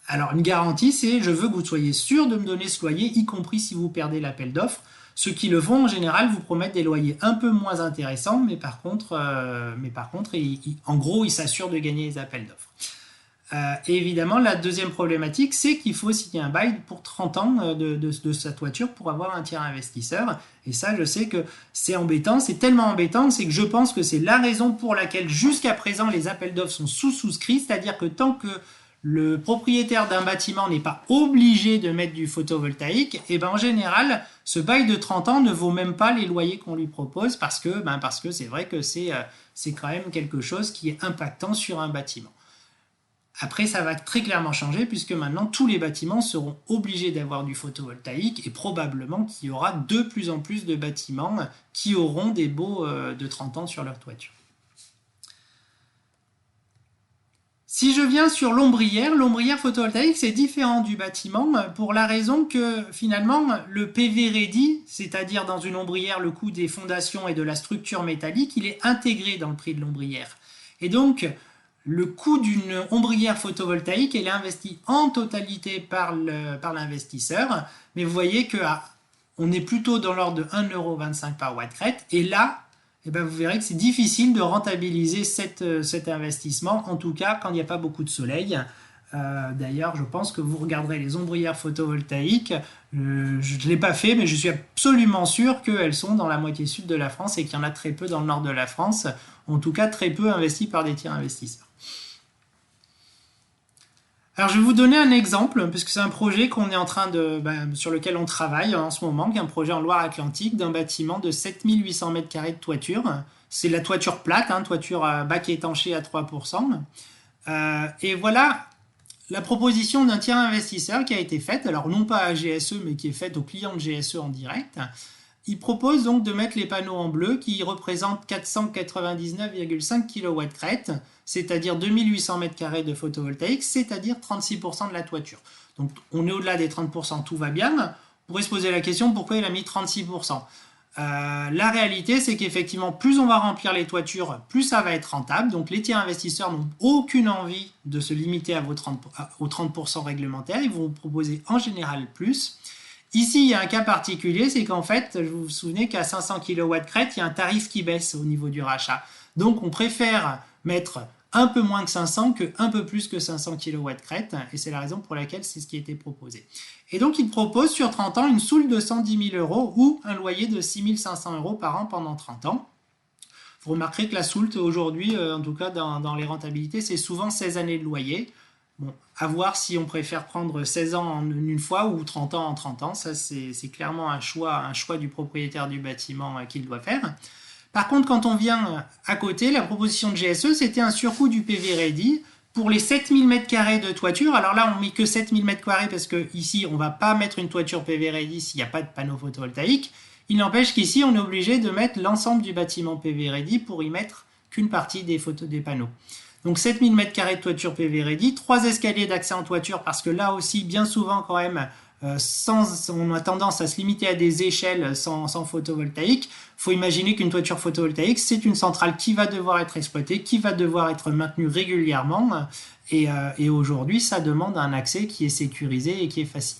Alors, une garantie, c'est je veux que vous soyez sûr de me donner ce loyer, y compris si vous perdez l'appel d'offres. Ceux qui le font, en général, vous promettent des loyers un peu moins intéressants, mais par contre, en gros, ils s'assurent de gagner les appels d'offres. Et évidemment, la deuxième problématique, c'est qu'il faut signer un bail pour 30 ans de sa toiture pour avoir un tiers investisseur. Et ça, je sais que c'est embêtant. C'est tellement embêtant, c'est que je pense que c'est la raison pour laquelle, jusqu'à présent, les appels d'offres sont sous-souscrits. C'est-à-dire que tant que le propriétaire d'un bâtiment n'est pas obligé de mettre du photovoltaïque, et ben en général, ce bail de 30 ans ne vaut même pas les loyers qu'on lui propose parce que c'est vrai que c'est quand même quelque chose qui est impactant sur un bâtiment. Après, ça va très clairement changer puisque maintenant, tous les bâtiments seront obligés d'avoir du photovoltaïque et probablement qu'il y aura de plus en plus de bâtiments qui auront des baux de 30 ans sur leur toiture. Si je viens sur l'ombrière photovoltaïque, c'est différent du bâtiment pour la raison que finalement, le PV ready, c'est-à-dire dans une ombrière, le coût des fondations et de la structure métallique, il est intégré dans le prix de l'ombrière. Et donc, le coût d'une ombrière photovoltaïque, elle est investie en totalité par l'investisseur. Mais vous voyez qu'on est plutôt dans l'ordre de 1,25 € par watt-crête. Et là, vous verrez que c'est difficile de rentabiliser cet investissement, en tout cas quand il n'y a pas beaucoup de soleil. D'ailleurs, je pense que vous regarderez les ombrières photovoltaïques. Je ne l'ai pas fait, mais je suis absolument sûr qu'elles sont dans la moitié sud de la France et qu'il y en a très peu dans le nord de la France. En tout cas, très peu investis par des tiers investisseurs. Alors, je vais vous donner un exemple, puisque c'est un projet sur lequel on travaille en ce moment, qui est un projet en Loire-Atlantique d'un bâtiment de 7800 m² de toiture. C'est la toiture plate, toiture à bac étanché à 3%. Et voilà la proposition d'un tiers investisseur qui a été faite, alors non pas à GSE, mais qui est faite aux clients de GSE en direct. Il propose donc de mettre les panneaux en bleu qui représentent 499,5 kW, c'est-à-dire 2800 m² de photovoltaïque, c'est-à-dire 36% de la toiture. Donc on est au-delà des 30%, tout va bien. On pourrait se poser la question pourquoi il a mis 36%. La réalité, c'est qu'effectivement, plus on va remplir les toitures, plus ça va être rentable. Donc les tiers investisseurs n'ont aucune envie de se limiter aux 30% réglementaires. Ils vont vous proposer en général plus. Ici, il y a un cas particulier, c'est qu'en fait, vous vous souvenez qu'à 500 kW-crête, il y a un tarif qui baisse au niveau du rachat. Donc, on préfère mettre un peu moins que 500 qu'un peu plus que 500 kW-crête, et c'est la raison pour laquelle c'est ce qui a été proposé. Et donc, il propose sur 30 ans une soule de 110 000 € ou un loyer de 6 500 € par an pendant 30 ans. Vous remarquerez que la soule, aujourd'hui, en tout cas dans les rentabilités, c'est souvent 16 années de loyer. Bon, à voir si on préfère prendre 16 ans en une fois ou 30 ans en 30 ans. Ça, c'est clairement un choix du propriétaire du bâtiment qu'il doit faire. Par contre, quand on vient à côté, la proposition de GSE, c'était un surcoût du PV ready pour les 7000 m² de toiture. Alors là, on ne met que 7000 m² parce qu'ici, on ne va pas mettre une toiture PV ready s'il n'y a pas de panneau photovoltaïque. Il n'empêche qu'ici, on est obligé de mettre l'ensemble du bâtiment PV ready pour y mettre qu'une partie des panneaux. Donc 7000 m² de toiture PV ready, 3 escaliers d'accès en toiture parce que là aussi, bien souvent quand même, on a tendance à se limiter à des échelles sans photovoltaïque. Il faut imaginer qu'une toiture photovoltaïque, c'est une centrale qui va devoir être exploitée, qui va devoir être maintenue régulièrement. Et aujourd'hui, ça demande un accès qui est sécurisé et qui est facile.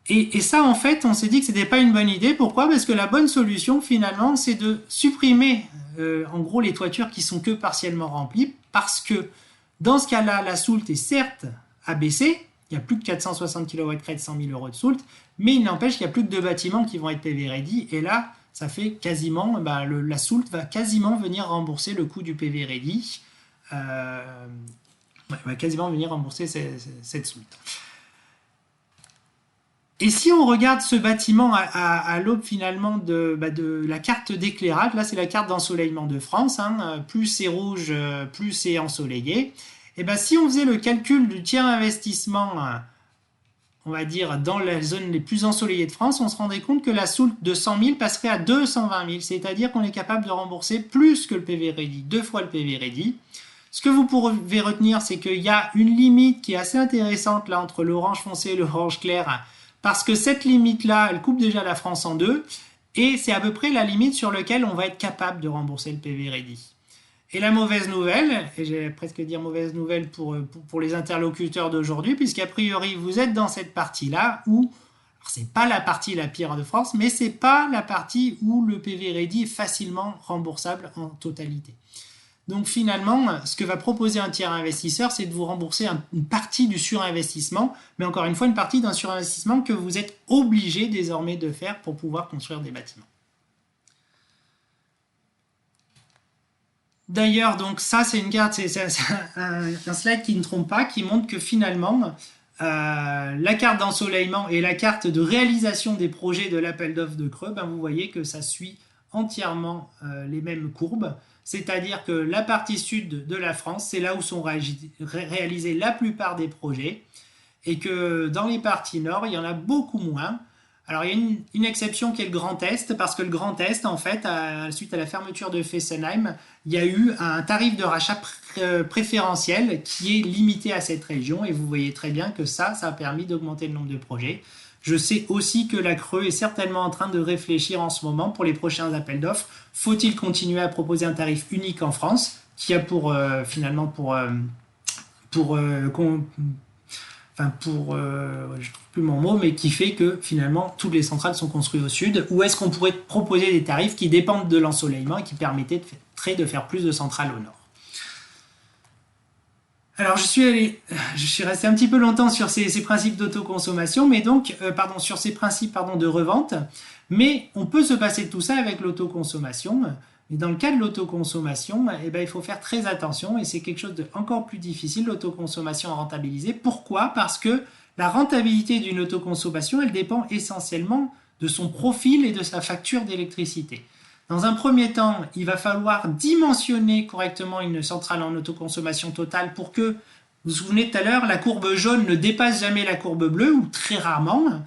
Et ça, en fait, on s'est dit que ce n'était pas une bonne idée. Pourquoi ? Parce que la bonne solution, finalement, c'est de supprimer, en gros, les toitures qui sont que partiellement remplies. Parce que, dans ce cas-là, la soult est certes abaissée. Il n'y a plus que 460 kW-crête, 100 000 € de soult. Mais il n'empêche qu'il n'y a plus que 2 bâtiments qui vont être PV ready. Et là, ça fait quasiment, la soult va quasiment venir rembourser le coût du PV ready. Ouais, va quasiment venir rembourser cette soulte. Et si on regarde ce bâtiment à l'aube finalement de la carte d'éclairage, là c'est la carte d'ensoleillement de France, hein, plus c'est rouge, plus c'est ensoleillé. Et ben si on faisait le calcul du tiers investissement, on va dire dans les zones les plus ensoleillées de France, on se rendrait compte que la soulte de 100 000 passerait à 220 000, c'est-à-dire qu'on est capable de rembourser plus que le PV Ready, 2 fois le PV Ready. Ce que vous pouvez retenir, c'est qu'il y a une limite qui est assez intéressante là entre l'orange foncé et l'orange clair, parce que cette limite-là, elle coupe déjà la France en deux, et c'est à peu près la limite sur laquelle on va être capable de rembourser le PV Ready. Et la mauvaise nouvelle, et j'ai presque dire mauvaise nouvelle pour les interlocuteurs d'aujourd'hui, puisqu'a priori vous êtes dans cette partie-là où, alors c'est pas la partie la pire de France, mais c'est pas la partie où le PV Ready est facilement remboursable en totalité. Donc finalement, ce que va proposer un tiers investisseur, c'est de vous rembourser une partie du surinvestissement, mais encore une fois, une partie d'un surinvestissement que vous êtes obligé désormais de faire pour pouvoir construire des bâtiments. D'ailleurs, donc ça c'est une carte, c'est un slide qui ne trompe pas, qui montre que finalement, la carte d'ensoleillement et la carte de réalisation des projets de l'appel d'offres de Creux, ben vous voyez que ça suit entièrement les mêmes courbes. C'est-à-dire que la partie sud de la France, c'est là où sont réalisés la plupart des projets, et que dans les parties nord, il y en a beaucoup moins. Alors il y a une exception qui est le Grand Est, parce que le Grand Est, en fait, suite à la fermeture de Fessenheim, il y a eu un tarif de rachat préférentiel qui est limité à cette région, et vous voyez très bien que ça a permis d'augmenter le nombre de projets. Je sais aussi que la Creux est certainement en train de réfléchir en ce moment pour les prochains appels d'offres. Faut-il continuer à proposer un tarif unique en France qui a finalement je trouve plus mon mot, mais qui fait que finalement toutes les centrales sont construites au sud, ou est-ce qu'on pourrait proposer des tarifs qui dépendent de l'ensoleillement et qui permettraient de faire plus de centrales au nord? Alors je suis resté un petit peu longtemps sur ces principes d'autoconsommation, mais donc, sur ces principes de revente, mais on peut se passer de tout ça avec l'autoconsommation. Mais dans le cas de l'autoconsommation, il faut faire très attention, et c'est quelque chose d'encore plus difficile, l'autoconsommation à rentabiliser. Pourquoi? Parce que la rentabilité d'une autoconsommation, elle dépend essentiellement de son profil et de sa facture d'électricité. Dans un premier temps, il va falloir dimensionner correctement une centrale en autoconsommation totale pour que, vous vous souvenez tout à l'heure, la courbe jaune ne dépasse jamais la courbe bleue, ou très rarement,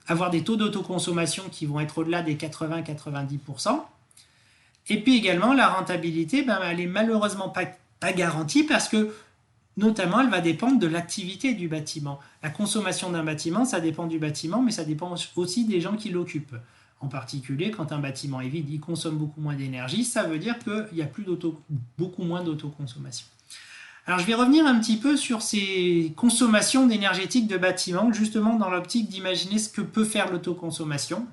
avoir des taux d'autoconsommation qui vont être au-delà des 80-90%. Et puis également, la rentabilité, elle est malheureusement pas garantie parce que, notamment, elle va dépendre de l'activité du bâtiment. La consommation d'un bâtiment, ça dépend du bâtiment, mais ça dépend aussi des gens qui l'occupent. En particulier, quand un bâtiment est vide, il consomme beaucoup moins d'énergie, ça veut dire qu'il y a beaucoup moins d'autoconsommation. Alors je vais revenir un petit peu sur ces consommations énergétiques de bâtiments, justement dans l'optique d'imaginer ce que peut faire l'autoconsommation.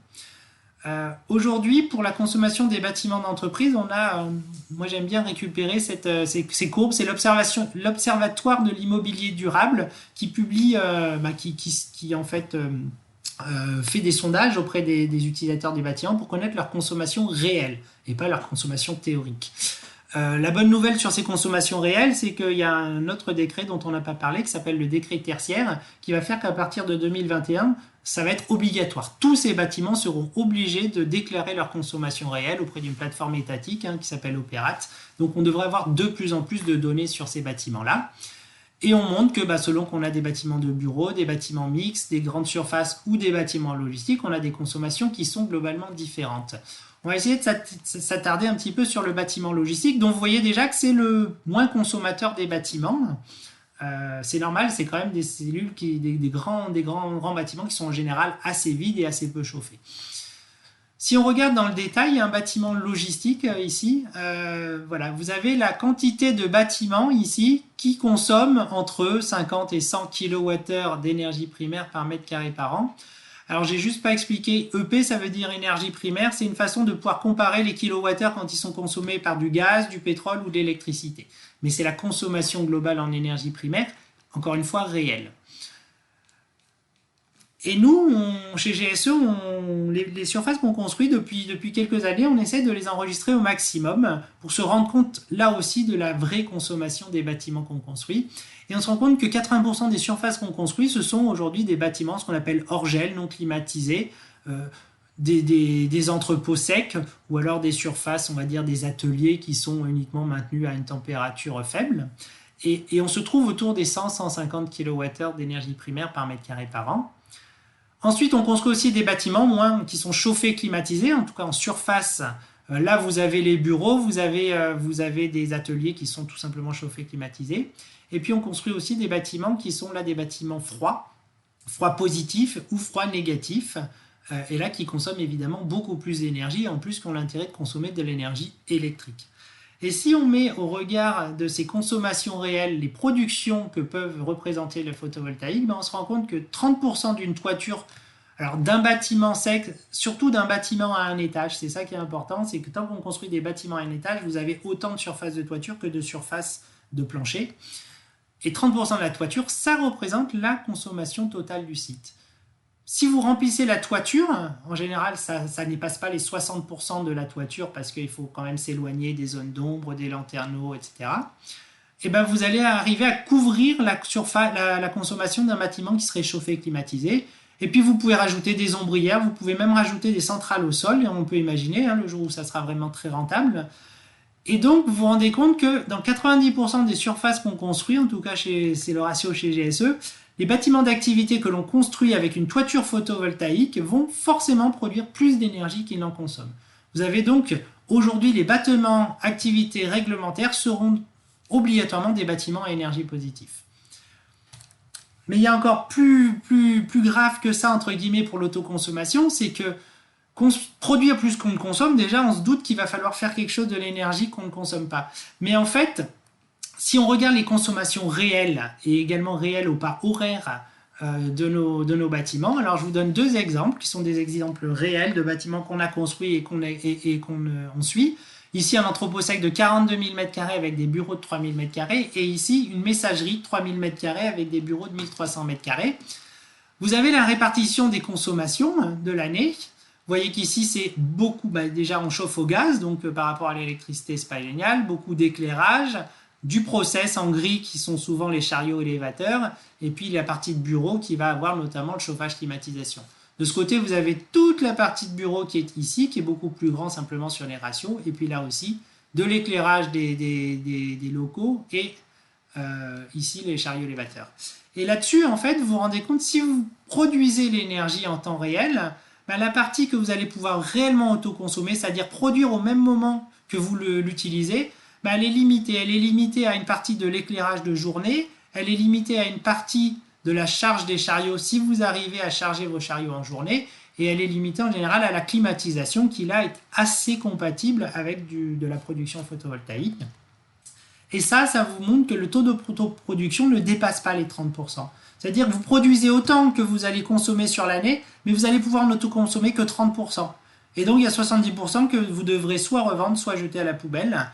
Aujourd'hui, pour la consommation des bâtiments d'entreprise, on a, moi j'aime bien récupérer ces courbes, c'est l'Observatoire de l'immobilier durable qui publie, qui en fait fait des sondages auprès des utilisateurs des bâtiments pour connaître leur consommation réelle et pas leur consommation théorique. La bonne nouvelle sur ces consommations réelles, c'est qu'il y a un autre décret dont on n'a pas parlé, qui s'appelle le décret tertiaire, qui va faire qu'à partir de 2021, ça va être obligatoire. Tous ces bâtiments seront obligés de déclarer leur consommation réelle auprès d'une plateforme étatique qui s'appelle Opérat. Donc on devrait avoir de plus en plus de données sur ces bâtiments-là. Et on montre que selon qu'on a des bâtiments de bureaux, des bâtiments mixtes, des grandes surfaces ou des bâtiments logistiques, on a des consommations qui sont globalement différentes. On va essayer de s'attarder un petit peu sur le bâtiment logistique, dont vous voyez déjà que c'est le moins consommateur des bâtiments. C'est normal, c'est quand même des cellules, des grands bâtiments qui sont en général assez vides et assez peu chauffés. Si on regarde dans le détail, il y a un bâtiment logistique ici. Voilà, vous avez la quantité de bâtiments ici qui consomment entre 50 et 100 kWh d'énergie primaire par mètre carré par an. Alors, j'ai juste pas expliqué, EP, ça veut dire énergie primaire, c'est une façon de pouvoir comparer les kilowattheures quand ils sont consommés par du gaz, du pétrole ou de l'électricité. Mais c'est la consommation globale en énergie primaire, encore une fois, réelle. Et nous, chez GSE, les surfaces qu'on construit depuis quelques années, on essaie de les enregistrer au maximum pour se rendre compte là aussi de la vraie consommation des bâtiments qu'on construit. Et on se rend compte que 80% des surfaces qu'on construit, ce sont aujourd'hui des bâtiments, ce qu'on appelle hors gel, non climatisés, des entrepôts secs, ou alors des surfaces, on va dire des ateliers qui sont uniquement maintenus à une température faible. Et on se trouve autour des 100-150 kWh d'énergie primaire par mètre carré par an. Ensuite, on construit aussi des bâtiments qui sont chauffés, climatisés, en tout cas en surface. Là, vous avez les bureaux, vous avez des ateliers qui sont tout simplement chauffés, climatisés. Et puis, on construit aussi des bâtiments qui sont là des bâtiments froids positifs ou froids négatifs, et là qui consomment évidemment beaucoup plus d'énergie, en plus qu'on a l'intérêt de consommer de l'énergie électrique. Et si on met au regard de ces consommations réelles les productions que peuvent représenter le photovoltaïque, on se rend compte que 30% d'une toiture, alors d'un bâtiment sec, surtout d'un bâtiment à un étage, c'est ça qui est important, c'est que tant qu'on construit des bâtiments à un étage, vous avez autant de surface de toiture que de surface de plancher. Et 30% de la toiture, ça représente la consommation totale du site. Si vous remplissez la toiture, en général, ça ne dépasse pas les 60% de la toiture parce qu'il faut quand même s'éloigner des zones d'ombre, des lanterneaux, etc. Et ben vous allez arriver à couvrir la consommation d'un bâtiment qui serait chauffé et climatisé. Et puis vous pouvez rajouter des ombrières, vous pouvez même rajouter des centrales au sol, et on peut imaginer le jour où ça sera vraiment très rentable. Et donc vous vous rendez compte que dans 90% des surfaces qu'on construit, en tout cas c'est le ratio chez GSE, les bâtiments d'activité que l'on construit avec une toiture photovoltaïque vont forcément produire plus d'énergie qu'ils n'en consomment. Vous avez donc aujourd'hui les bâtiments activités réglementaires seront obligatoirement des bâtiments à énergie positive. Mais il y a encore plus grave que ça, entre guillemets, pour l'autoconsommation, c'est que produire plus qu'on ne consomme, déjà on se doute qu'il va falloir faire quelque chose de l'énergie qu'on ne consomme pas. Mais en fait, si on regarde les consommations réelles et également réelles au pas horaire de nos bâtiments, alors je vous donne deux exemples qui sont des exemples réels de bâtiments qu'on a construits et qu'on suit. Ici, un entrepôt sec de 42 000 m² avec des bureaux de 3 000 m² et ici, une messagerie de 3 000 m² avec des bureaux de 1300 m². Vous avez la répartition des consommations de l'année. Vous voyez qu'ici, c'est beaucoup, déjà on chauffe au gaz, donc par rapport à l'électricité, c'est pas génial, beaucoup d'éclairage, du process en gris qui sont souvent les chariots élévateurs, et puis la partie de bureau qui va avoir notamment le chauffage climatisation. De ce côté, vous avez toute la partie de bureau qui est ici, qui est beaucoup plus grand simplement sur les ratios, et puis là aussi, de l'éclairage des locaux, et ici les chariots élévateurs. Et là-dessus, en fait, vous vous rendez compte, si vous produisez l'énergie en temps réel, la partie que vous allez pouvoir réellement autoconsommer, c'est-à-dire produire au même moment que vous l'utilisez, elle est limitée. Elle est limitée à une partie de l'éclairage de journée, elle est limitée à une partie de la charge des chariots si vous arrivez à charger vos chariots en journée, et elle est limitée en général à la climatisation qui là est assez compatible avec de la production photovoltaïque. Et ça vous montre que le taux de production ne dépasse pas les 30%. C'est-à-dire que vous produisez autant que vous allez consommer sur l'année, mais vous allez pouvoir n'autoconsommer que 30%. Et donc il y a 70% que vous devrez soit revendre, soit jeter à la poubelle.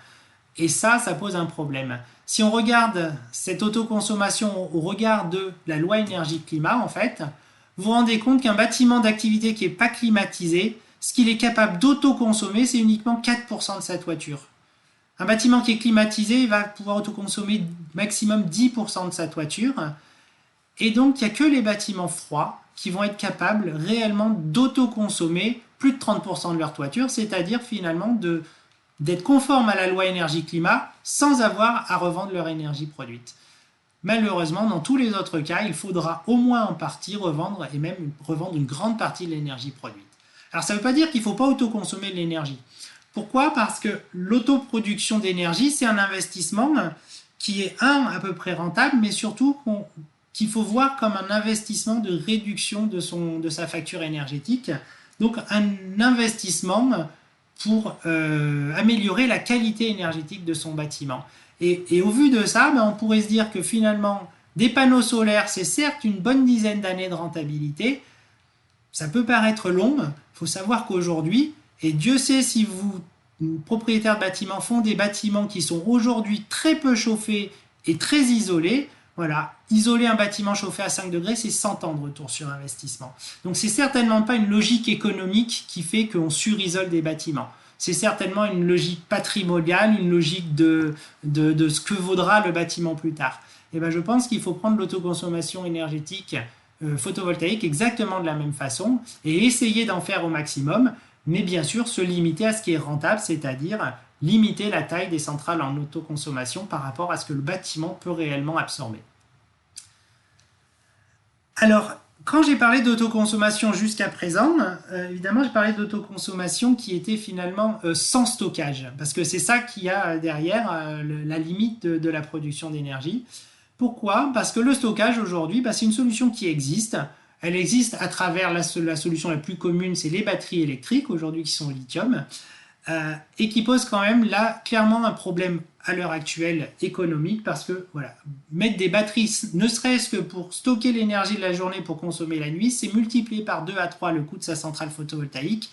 Et ça pose un problème. Si on regarde cette autoconsommation au regard de la loi énergie-climat, en fait, vous vous rendez compte qu'un bâtiment d'activité qui n'est pas climatisé, ce qu'il est capable d'autoconsommer, c'est uniquement 4% de sa toiture. Un bâtiment qui est climatisé va pouvoir autoconsommer maximum 10% de sa toiture. Et donc, il n'y a que les bâtiments froids qui vont être capables réellement d'autoconsommer plus de 30% de leur toiture, c'est-à-dire finalement d'être conformes à la loi énergie-climat sans avoir à revendre leur énergie produite. Malheureusement, dans tous les autres cas, il faudra au moins en partie revendre et même revendre une grande partie de l'énergie produite. Alors ça ne veut pas dire qu'il ne faut pas autoconsommer de l'énergie. Pourquoi ? Parce que l'autoproduction d'énergie, c'est un investissement qui est à peu près rentable, mais surtout qu'il faut voir comme un investissement de réduction de sa facture énergétique. Donc un investissement pour améliorer la qualité énergétique de son bâtiment. Et au vu de ça, on pourrait se dire que finalement, des panneaux solaires, c'est certes une bonne dizaine d'années de rentabilité. Ça peut paraître long, il faut savoir qu'aujourd'hui, et Dieu sait si vous, propriétaires de bâtiments, font des bâtiments qui sont aujourd'hui très peu chauffés et très isolés, Voilà, isoler un bâtiment chauffé à 5 degrés, c'est 100 ans de retour sur investissement. Donc c'est certainement pas une logique économique qui fait qu'on surisole des bâtiments. C'est certainement une logique patrimoniale, une logique de ce que vaudra le bâtiment plus tard. Et ben je pense qu'il faut prendre l'autoconsommation énergétique photovoltaïque exactement de la même façon et essayer d'en faire au maximum, mais bien sûr se limiter à ce qui est rentable, c'est-à-dire limiter la taille des centrales en autoconsommation par rapport à ce que le bâtiment peut réellement absorber. Alors, quand j'ai parlé d'autoconsommation jusqu'à présent, évidemment, j'ai parlé d'autoconsommation qui était finalement sans stockage, parce que c'est ça qu'il y a derrière la limite de la production d'énergie. Pourquoi ? Parce que le stockage aujourd'hui, c'est une solution qui existe. Elle existe à travers la solution la plus commune, c'est les batteries électriques, aujourd'hui qui sont au lithium, et qui pose quand même là clairement un problème à l'heure actuelle économique, parce que voilà, mettre des batteries, ne serait-ce que pour stocker l'énergie de la journée pour consommer la nuit, c'est multiplié par 2 à 3 le coût de sa centrale photovoltaïque.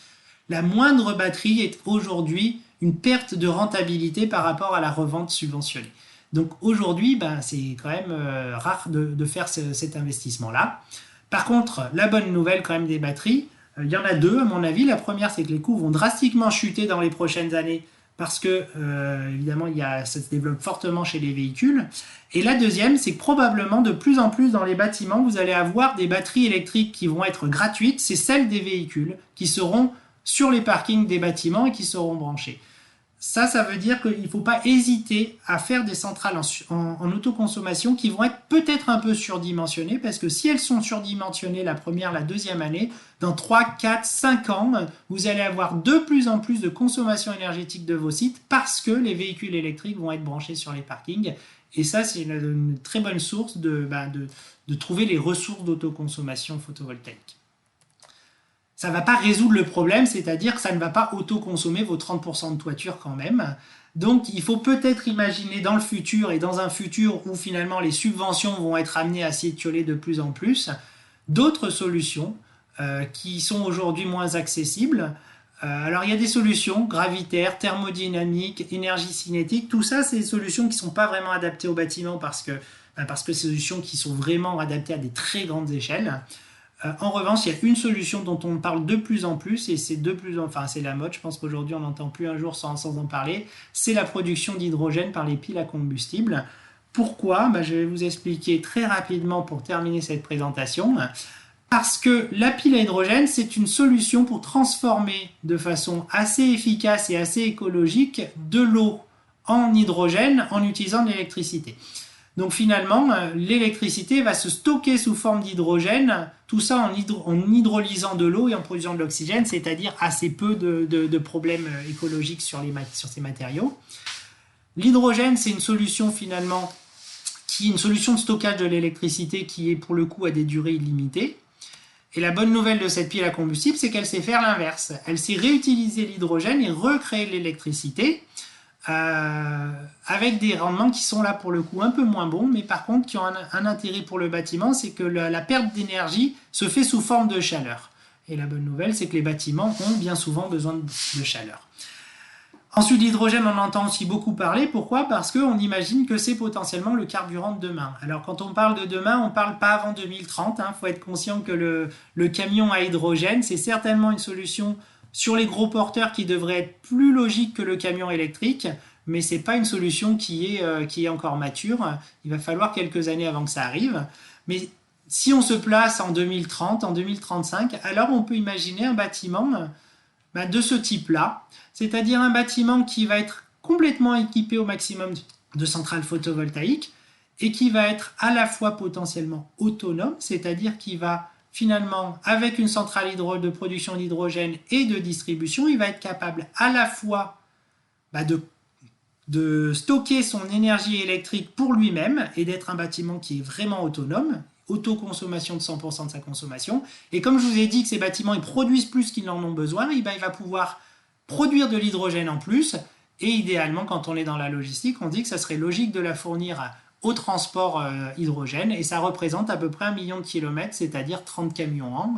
La moindre batterie est aujourd'hui une perte de rentabilité par rapport à la revente subventionnée. Donc aujourd'hui, c'est quand même rare de faire cet investissement-là. Par contre, la bonne nouvelle quand même des batteries, il y en a deux à mon avis. La première, c'est que les coûts vont drastiquement chuter dans les prochaines années parce que, évidemment, ça se développe fortement chez les véhicules. Et la deuxième, c'est que probablement de plus en plus dans les bâtiments, vous allez avoir des batteries électriques qui vont être gratuites. C'est celles des véhicules qui seront sur les parkings des bâtiments et qui seront branchées. Ça veut dire qu'il ne faut pas hésiter à faire des centrales en autoconsommation qui vont être peut-être un peu surdimensionnées, parce que si elles sont surdimensionnées la première, la deuxième année, dans 3, 4, 5 ans, vous allez avoir de plus en plus de consommation énergétique de vos sites parce que les véhicules électriques vont être branchés sur les parkings. Et ça, c'est une très bonne source de trouver les ressources d'autoconsommation photovoltaïque. Ça ne va pas résoudre le problème, c'est-à-dire que ça ne va pas autoconsommer vos 30% de toiture quand même. Donc il faut peut-être imaginer dans le futur, et dans un futur où finalement les subventions vont être amenées à s'étioler de plus en plus, d'autres solutions qui sont aujourd'hui moins accessibles. Alors il y a des solutions gravitaires, thermodynamiques, énergie cinétique, tout ça c'est des solutions qui ne sont pas vraiment adaptées au bâtiment parce que c'est des solutions qui sont vraiment adaptées à des très grandes échelles. En revanche, il y a une solution dont on parle de plus en plus, et c'est la mode, je pense qu'aujourd'hui on n'entend plus un jour sans en parler, c'est la production d'hydrogène par les piles à combustible. Pourquoi ? Je vais vous expliquer très rapidement pour terminer cette présentation. Parce que la pile à hydrogène, c'est une solution pour transformer de façon assez efficace et assez écologique de l'eau en hydrogène en utilisant de l'électricité. Donc finalement, l'électricité va se stocker sous forme d'hydrogène, tout ça en hydrolysant de l'eau et en produisant de l'oxygène, c'est-à-dire assez peu de problèmes écologiques sur ces matériaux. L'hydrogène, c'est une solution finalement qui est une solution de stockage de l'électricité qui est pour le coup à des durées illimitées. Et la bonne nouvelle de cette pile à combustible, c'est qu'elle sait faire l'inverse. Elle sait réutiliser l'hydrogène et recréer de l'électricité. Avec des rendements qui sont là pour le coup un peu moins bons, mais par contre qui ont un intérêt pour le bâtiment, c'est que la perte d'énergie se fait sous forme de chaleur. Et la bonne nouvelle, c'est que les bâtiments ont bien souvent besoin de chaleur. Ensuite, l'hydrogène, on entend aussi beaucoup parler. Pourquoi ? Parce qu'on imagine que c'est potentiellement le carburant de demain. Alors quand on parle de demain, on ne parle pas avant 2030. Il faut être conscient que le camion à hydrogène, c'est certainement une solution sur les gros porteurs qui devrait être plus logique que le camion électrique, mais ce n'est pas une solution qui est encore mature. Il va falloir quelques années avant que ça arrive. Mais si on se place en 2030, en 2035, alors on peut imaginer un bâtiment de ce type-là, c'est-à-dire un bâtiment qui va être complètement équipé au maximum de centrales photovoltaïques et qui va être à la fois potentiellement autonome, c'est-à-dire qui va finalement, avec une centrale de production d'hydrogène et de distribution, il va être capable à la fois de stocker son énergie électrique pour lui-même et d'être un bâtiment qui est vraiment autonome, autoconsommation de 100% de sa consommation. Et comme je vous ai dit que ces bâtiments ils produisent plus qu'ils n'en ont besoin, il va pouvoir produire de l'hydrogène en plus. Et idéalement, quand on est dans la logistique, on dit que ça serait logique de la fournir au transport hydrogène, et ça représente à peu près 1 million de kilomètres, c'est-à-dire 30 camions an.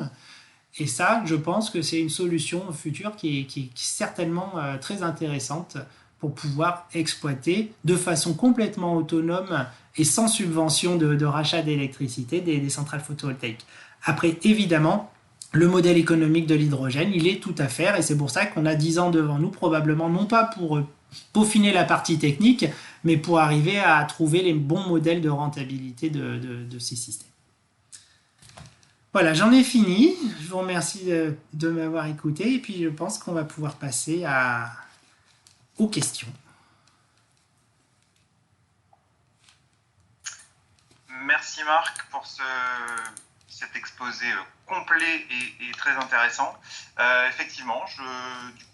Et ça, je pense que c'est une solution future qui est certainement très intéressante pour pouvoir exploiter de façon complètement autonome et sans subvention de rachat d'électricité des centrales photovoltaïques. Après, évidemment, le modèle économique de l'hydrogène, il est tout à faire, et c'est pour ça qu'on a 10 ans devant nous, probablement, non pas pour peaufiner la partie technique, mais pour arriver à trouver les bons modèles de rentabilité de ces systèmes. Voilà, j'en ai fini. Je vous remercie de m'avoir écouté, et puis je pense qu'on va pouvoir passer aux questions. Merci Marc pour cet exposé complet et très intéressant. Effectivement,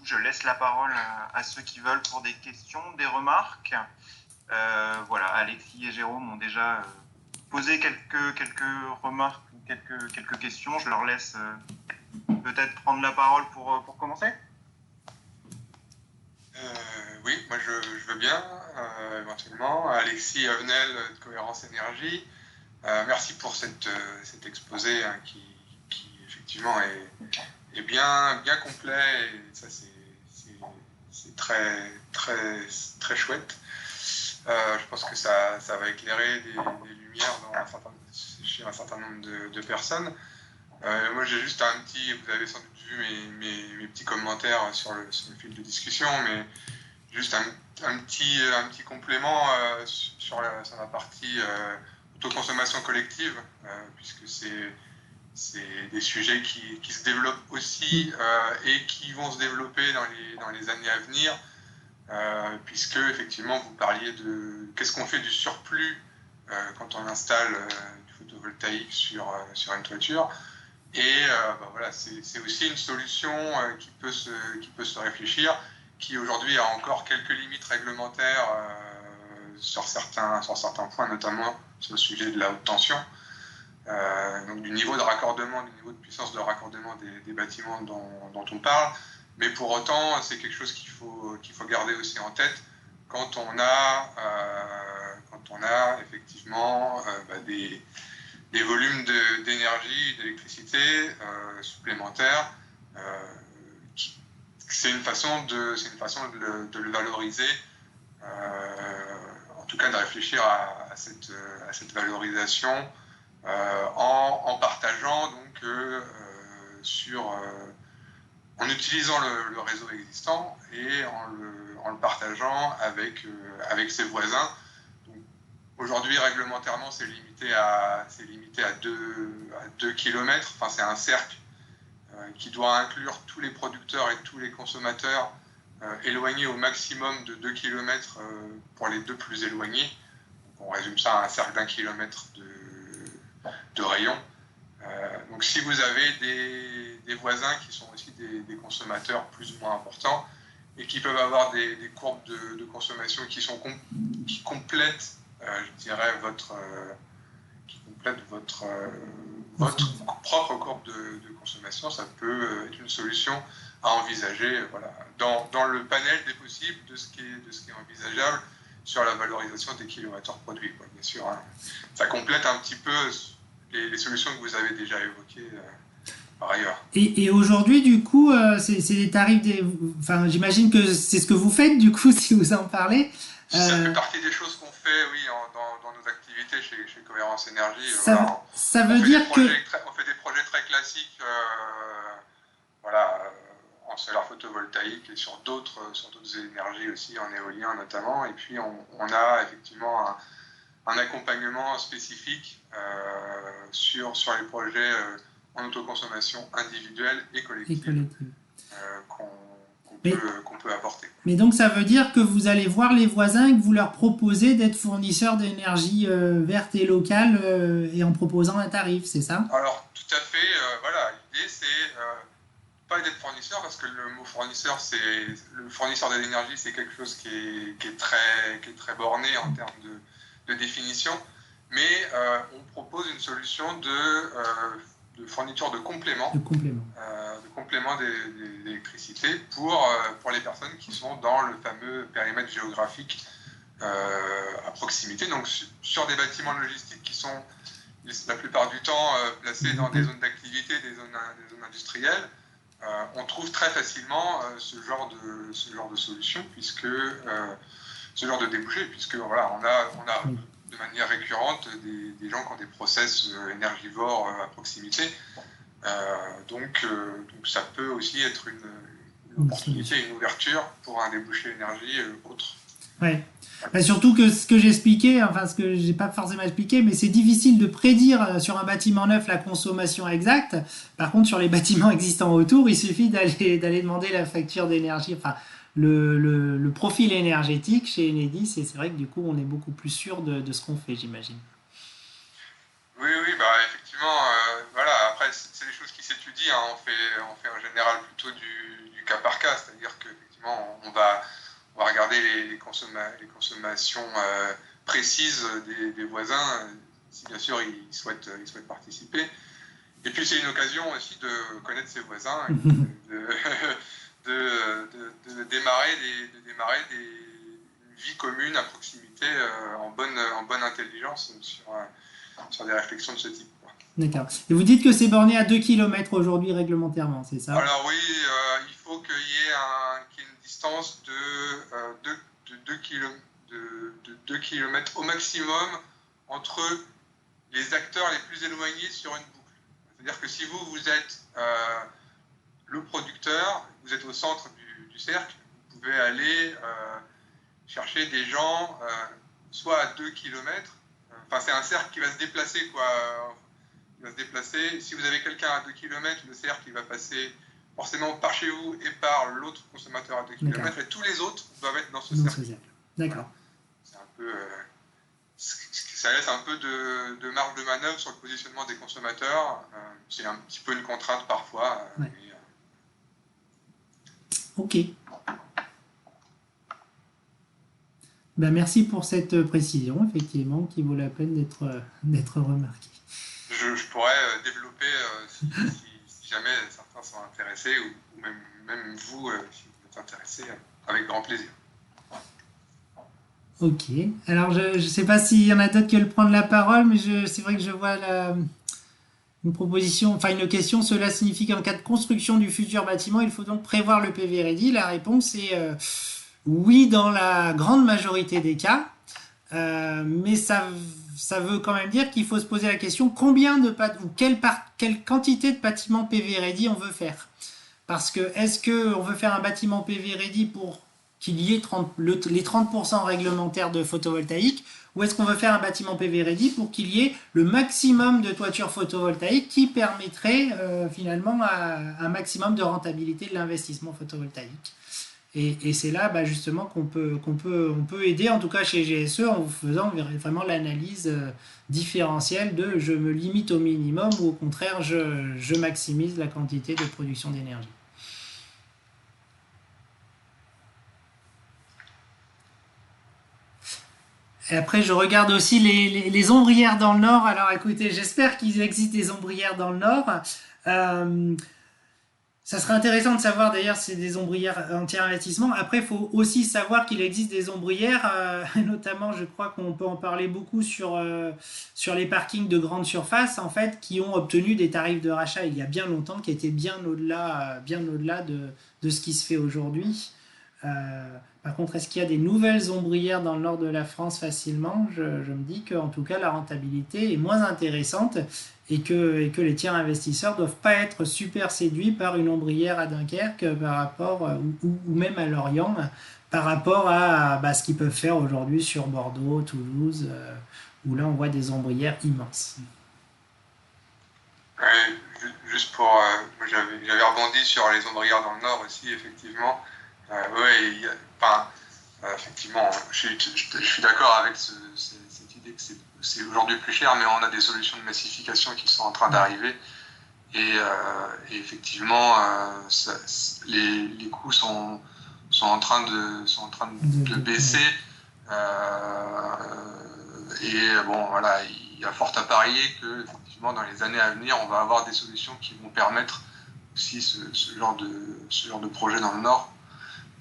je laisse la parole à ceux qui veulent pour des questions, des remarques. Voilà, Alexis et Jérôme ont déjà posé quelques remarques ou quelques questions. Je leur laisse peut-être prendre la parole pour commencer. Oui, moi je veux bien, éventuellement. Alexis Avenel de Cohérence Énergie. Merci pour cet exposé hein, qui effectivement est bien complet, et ça c'est très chouette. Je pense que ça va éclairer des lumières chez un certain nombre de personnes. Moi j'ai juste vous avez sans doute vu mes petits commentaires sur le fil de discussion, mais juste un petit complément sur la partie autoconsommation collective, puisque c'est des sujets qui se développent aussi et qui vont se développer dans les années à venir, puisque effectivement vous parliez de qu'est-ce qu'on fait du surplus quand on installe du photovoltaïque sur une toiture, et voilà, c'est aussi une solution qui peut se réfléchir, qui aujourd'hui a encore quelques limites réglementaires sur certains points, notamment sur le sujet de la haute tension, donc du niveau de raccordement, du niveau de puissance de raccordement des bâtiments dont on parle. Mais pour autant, c'est quelque chose qu'il faut garder aussi en tête quand on a effectivement des volumes d'énergie, d'électricité supplémentaires. C'est une façon de le valoriser, en tout cas de réfléchir à cette valorisation en partageant donc en utilisant le réseau existant et en le partageant avec ses voisins. Aujourd'hui, réglementairement, c'est limité à 2 km. Enfin, c'est un cercle qui doit inclure tous les producteurs et tous les consommateurs éloignés au maximum de 2 km pour les deux plus éloignés. Donc, on résume ça à un cercle d'1 km de rayon. Donc si vous avez des voisins qui sont aussi des consommateurs plus ou moins importants et qui peuvent avoir des courbes de consommation qui complètent, je dirais, votre propre courbe de consommation, ça peut être une solution à envisager, voilà, dans le panel des possibles de ce qui est envisageable sur la valorisation des kilowattheures produits, quoi, bien sûr. Hein. Ça complète un petit peu les solutions que vous avez déjà évoquées par ailleurs. Et aujourd'hui, du coup, c'est des tarifs Enfin, j'imagine que c'est ce que vous faites, du coup, si vous en parlez. Ça fait partie des choses qu'on fait, oui, dans nos activités chez Cohérence Énergie. Ça veut dire que... On fait des projets très classiques, en solaire photovoltaïque et sur d'autres énergies aussi, en éolien notamment. Et puis, on a effectivement un accompagnement spécifique sur les projets en autoconsommation individuelle et collective qu'on peut apporter. Mais donc ça veut dire que vous allez voir les voisins et que vous leur proposez d'être fournisseurs d'énergie verte et locale et en proposant un tarif, c'est ça? Alors tout à fait, voilà, l'idée c'est pas d'être fournisseur, parce que le mot fournisseur, le fournisseur de l'énergie, c'est quelque chose qui est très borné en termes de définition, mais on propose une solution de fourniture de complément d'électricité pour les personnes qui sont dans le fameux périmètre géographique à proximité, donc sur des bâtiments logistiques qui sont la plupart du temps placés dans des zones d'activité, des zones industrielles, on trouve très facilement ce genre de solution, puisque ce genre de débouché, puisque voilà, on a de manière récurrente des gens qui ont des process énergivores à proximité. Donc ça peut aussi être une opportunité, une ouverture pour un débouché énergie autre. Ouais. Bah, surtout que ce que j'expliquais, enfin ce que j'ai pas forcément expliqué, mais c'est difficile de prédire sur un bâtiment neuf la consommation exacte. Par contre, sur les bâtiments existants autour, il suffit d'aller demander la facture d'énergie, enfin le profil énergétique chez Enedis, et c'est vrai que du coup, on est beaucoup plus sûr de ce qu'on fait, j'imagine. Oui, bah effectivement, voilà. Après, c'est des choses qui s'étudient. Hein. On fait en général plutôt du cas par cas, c'est-à-dire qu'effectivement, on va regarder les consommations précises des voisins, si bien sûr ils souhaitent participer. Et puis c'est une occasion aussi de connaître ses voisins, et de démarrer une vie commune à proximité en bonne intelligence sur des réflexions de ce type. D'accord. Et vous dites que c'est borné à 2 km aujourd'hui réglementairement, c'est ça? Alors oui, il faut qu'il y ait une distance de 2 km au maximum entre les acteurs les plus éloignés sur une boucle. C'est-à-dire que si vous êtes le producteur, vous êtes au centre du cercle, vous pouvez aller chercher des gens soit à 2 km, enfin c'est un cercle qui va se déplacer, quoi. Il va se déplacer. Si vous avez quelqu'un à 2 km, le cercle il va passer forcément par chez vous et par l'autre consommateur à 2 km, et tous les autres doivent être dans ce cercle. D'accord. C'est un peu, ça laisse un peu de marge de manœuvre sur le positionnement des consommateurs. C'est un petit peu une contrainte parfois. Ouais. Ok. Ben, merci pour cette précision, effectivement, qui vaut la peine d'être remarquée. Je pourrais développer si jamais certains sont intéressés, ou même vous, si vous êtes intéressés, avec grand plaisir. Ok. Alors, je ne sais pas s'il y en a d'autres qui veulent prendre la parole, mais c'est vrai que je vois une proposition, enfin une question. Cela signifie qu'en cas de construction du futur bâtiment, il faut donc prévoir le PV Ready. La réponse est oui dans la grande majorité des cas, mais ça veut quand même dire qu'il faut se poser la question quelle quantité de bâtiments PV Ready on veut faire. Parce que est-ce qu'on veut faire un bâtiment PV Ready pour qu'il y ait les 30% réglementaires de photovoltaïque, ou est-ce qu'on veut faire un bâtiment PV Ready pour qu'il y ait le maximum de toitures photovoltaïques qui permettrait finalement un maximum de rentabilité de l'investissement photovoltaïque. Et c'est là justement qu'on peut aider, en tout cas chez GSE, en faisant vraiment l'analyse différentielle de je me limite au minimum ou au contraire je maximise la quantité de production d'énergie. Et après, je regarde aussi les ombrières dans le Nord. Alors écoutez, j'espère qu'il existe des ombrières dans le Nord. Ça serait intéressant de savoir d'ailleurs si c'est des ombrières anti-investissement. Après, il faut aussi savoir qu'il existe des ombrières, notamment je crois qu'on peut en parler beaucoup sur les parkings de grande surface, en fait, qui ont obtenu des tarifs de rachat il y a bien longtemps, qui étaient bien au-delà de ce qui se fait aujourd'hui. Par contre, est-ce qu'il y a des nouvelles ombrières dans le nord de la France facilement? Je me dis qu'en tout cas, la rentabilité est moins intéressante et que les tiers investisseurs ne doivent pas être super séduits par une ombrière à Dunkerque par rapport, ou même à Lorient, par rapport à ce qu'ils peuvent faire aujourd'hui sur Bordeaux, Toulouse, où là on voit des ombrières immenses. Juste pour... j'avais rebondi sur les ombrières dans le nord aussi, effectivement. Effectivement, je suis d'accord avec cette idée que c'est aujourd'hui plus cher, mais on a des solutions de massification qui sont en train d'arriver. Et effectivement, les coûts sont en train de baisser. Et bon, voilà, il y a fort à parier que effectivement, dans les années à venir, on va avoir des solutions qui vont permettre aussi ce genre de projet dans le Nord.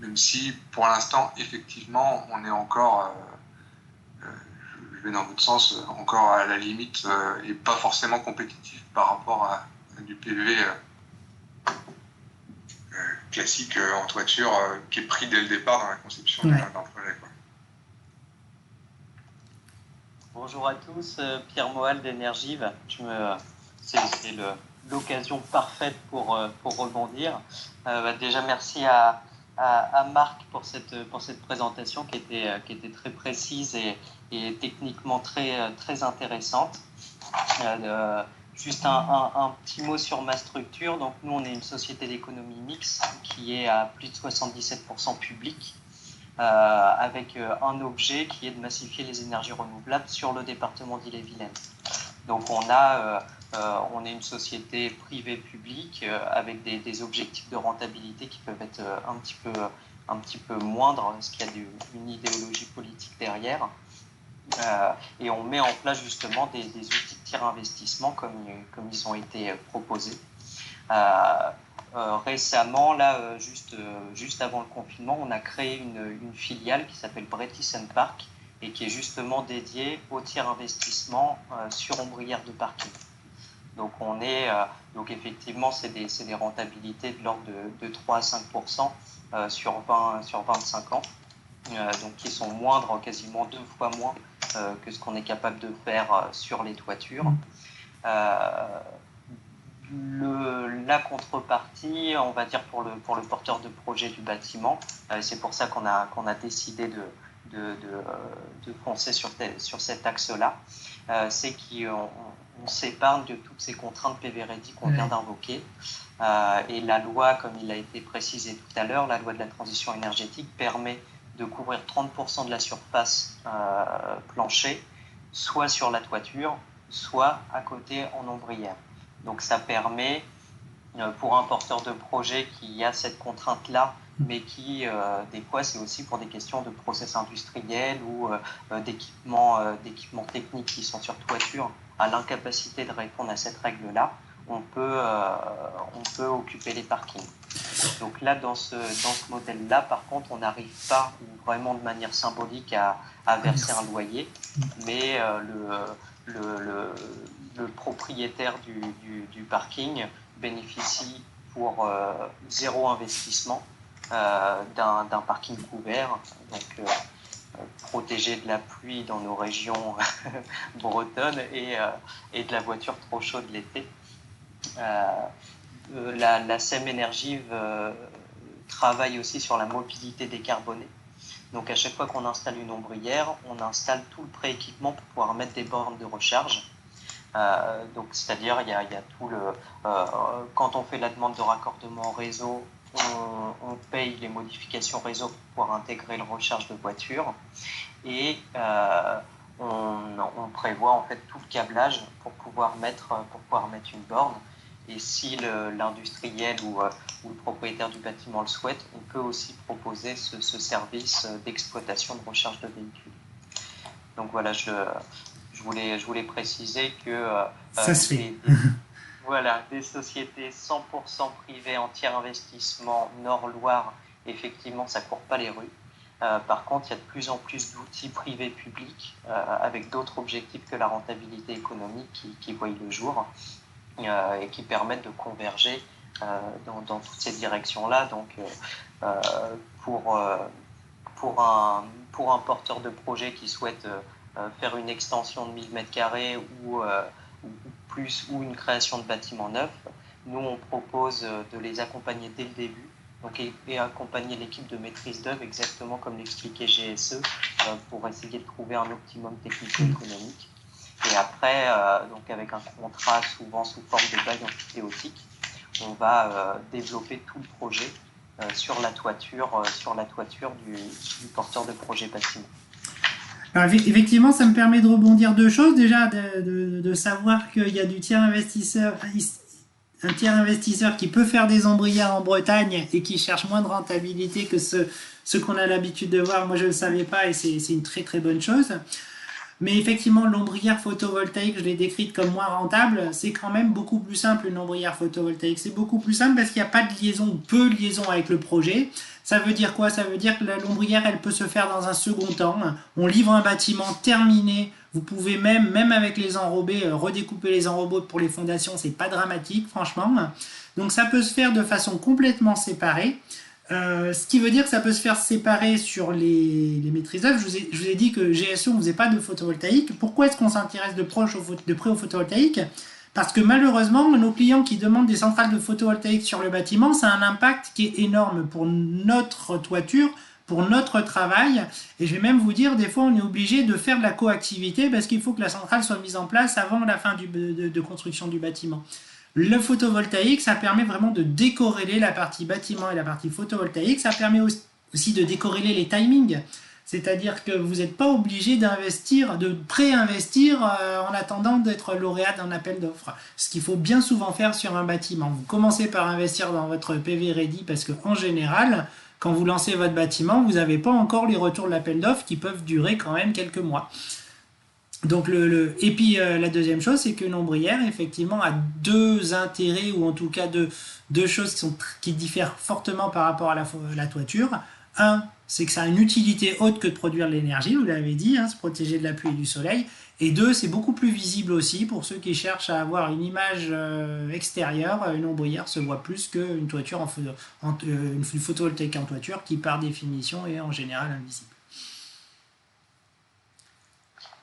Même si, pour l'instant, effectivement, on est encore, je vais dans votre sens, encore à la limite et pas forcément compétitif par rapport à du PV classique en toiture qui est pris dès le départ dans la conception d'un projet, quoi. Bonjour à tous, Pierre Moal d'Energive. C'est l'occasion parfaite pour rebondir. Déjà, merci à Marc pour cette présentation qui était très précise et techniquement très intéressante. Juste un petit mot sur ma structure. Donc, nous, on est une société d'économie mixte qui est à plus de 77% publique, avec un objet qui est de massifier les énergies renouvelables sur le département d'Ille-et-Vilaine. Donc, on est une société privée publique avec des objectifs de rentabilité qui peuvent être un petit peu moindres, parce qu'il y a une idéologie politique derrière. Et on met en place justement des outils de tiers investissement comme ils ont été proposés. Récemment, là, juste avant le confinement, on a créé une filiale qui s'appelle Bretisen Park et qui est justement dédiée au tiers investissement sur ombrière de parking. Donc, donc effectivement, c'est des rentabilités de l'ordre de 3 à 5% sur 25 ans, donc qui sont moindres, quasiment 2 fois moins que ce qu'on est capable de faire sur les toitures. La contrepartie, on va dire pour le porteur de projet du bâtiment, c'est pour ça qu'on a décidé de foncer sur cet axe-là, c'est qu'on s'épargne de toutes ces contraintes PV-Ready qu'on vient d'invoquer. Et la loi, comme il a été précisé tout à l'heure, la loi de la transition énergétique permet de couvrir 30% de la surface plancher, soit sur la toiture, soit à côté en ombrière. Donc ça permet, pour un porteur de projet qui a cette contrainte-là, mais qui, des fois, c'est aussi pour des questions de process industriel ou d'équipements techniques qui sont sur toiture, à l'incapacité de répondre à cette règle-là, on peut occuper les parkings. Donc là, dans ce modèle-là, par contre, on n'arrive pas vraiment de manière symbolique à verser un loyer, mais le propriétaire du parking bénéficie pour 0 investissement d'un parking couvert, donc protégé de la pluie dans nos régions bretonnes et de la voiture trop chaude l'été. La SEM Énergive travaille aussi sur la mobilité décarbonée. Donc à chaque fois qu'on installe une ombrière, on installe tout le prééquipement pour pouvoir mettre des bornes de recharge. Donc c'est-à-dire il y a tout quand on fait la demande de raccordement au réseau, on paye les modifications réseau pour pouvoir intégrer le recharge de voiture et on prévoit en fait tout le câblage pour pouvoir mettre une borne. Et si l'industriel ou le propriétaire du bâtiment le souhaite, on peut aussi proposer ce service d'exploitation de recharge de véhicules. Donc voilà, je voulais préciser que ça se fait. Des sociétés 100% privées en tiers investissement Nord-Loire, effectivement, ça ne court pas les rues. Par contre, il y a de plus en plus d'outils privés publics avec d'autres objectifs que la rentabilité économique qui voient le jour. Et qui permettent de converger dans toutes ces directions-là. Donc, pour un porteur de projet qui souhaite faire une extension de 1000 m² ou une création de bâtiments neufs, nous, on propose de les accompagner dès le début, donc, et accompagner l'équipe de maîtrise d'œuvre exactement comme l'expliquait GSE pour essayer de trouver un optimum technico-économique. Et après, donc avec un contrat souvent sous forme de bail emphytéotique, on va développer tout le projet sur la toiture du porteur de projet bâtiment. Alors, effectivement, ça me permet de rebondir 2 choses. Déjà, de savoir qu'il y a du tiers investisseur, un tiers investisseur qui peut faire des ombrières en Bretagne et qui cherche moins de rentabilité que ce qu'on a l'habitude de voir. Moi, je ne le savais pas et c'est une très très bonne chose. Mais effectivement, l'ombrière photovoltaïque, je l'ai décrite comme moins rentable, c'est quand même beaucoup plus simple une ombrière photovoltaïque. C'est beaucoup plus simple parce qu'il n'y a pas de liaison, peu de liaison avec le projet. Ça veut dire quoi? Ça veut dire que l'ombrière, elle peut se faire dans un second temps. On livre un bâtiment terminé Vous pouvez même avec les enrobés, redécouper les enrobés pour les fondations, c'est pas dramatique, franchement. Donc ça peut se faire de façon complètement séparée. Ce qui veut dire que ça peut se faire séparer sur les maîtrises d'œuvre. Je vous ai dit que GSE, on ne faisait pas de photovoltaïque. Pourquoi est-ce qu'on s'intéresse de près au photovoltaïque? Parce que malheureusement, nos clients qui demandent des centrales de photovoltaïque sur le bâtiment, ça a un impact qui est énorme pour notre toiture, pour notre travail. Et je vais même vous dire, des fois, on est obligé de faire de la coactivité parce qu'il faut que la centrale soit mise en place avant la fin de construction du bâtiment. Le photovoltaïque, ça permet vraiment de décorréler la partie bâtiment et la partie photovoltaïque. Ça permet aussi de décorréler les timings. C'est-à-dire que vous n'êtes pas obligé d'investir, de préinvestir en attendant d'être lauréat d'un appel d'offres. Ce qu'il faut bien souvent faire sur un bâtiment. Vous commencez par investir dans votre PV Ready parce qu'en général, quand vous lancez votre bâtiment, vous n'avez pas encore les retours de l'appel d'offres qui peuvent durer quand même quelques mois. Donc et puis la deuxième chose, c'est qu'une ombrière, effectivement, a deux intérêts, ou en tout cas deux choses qui diffèrent fortement par rapport à la toiture. Un, c'est que ça a une utilité autre que de produire de l'énergie, vous l'avez dit, se protéger de la pluie et du soleil. Et deux, c'est beaucoup plus visible aussi pour ceux qui cherchent à avoir une image extérieure. Une ombrière se voit plus qu'une toiture une photovoltaïque en toiture qui, par définition, est en général invisible.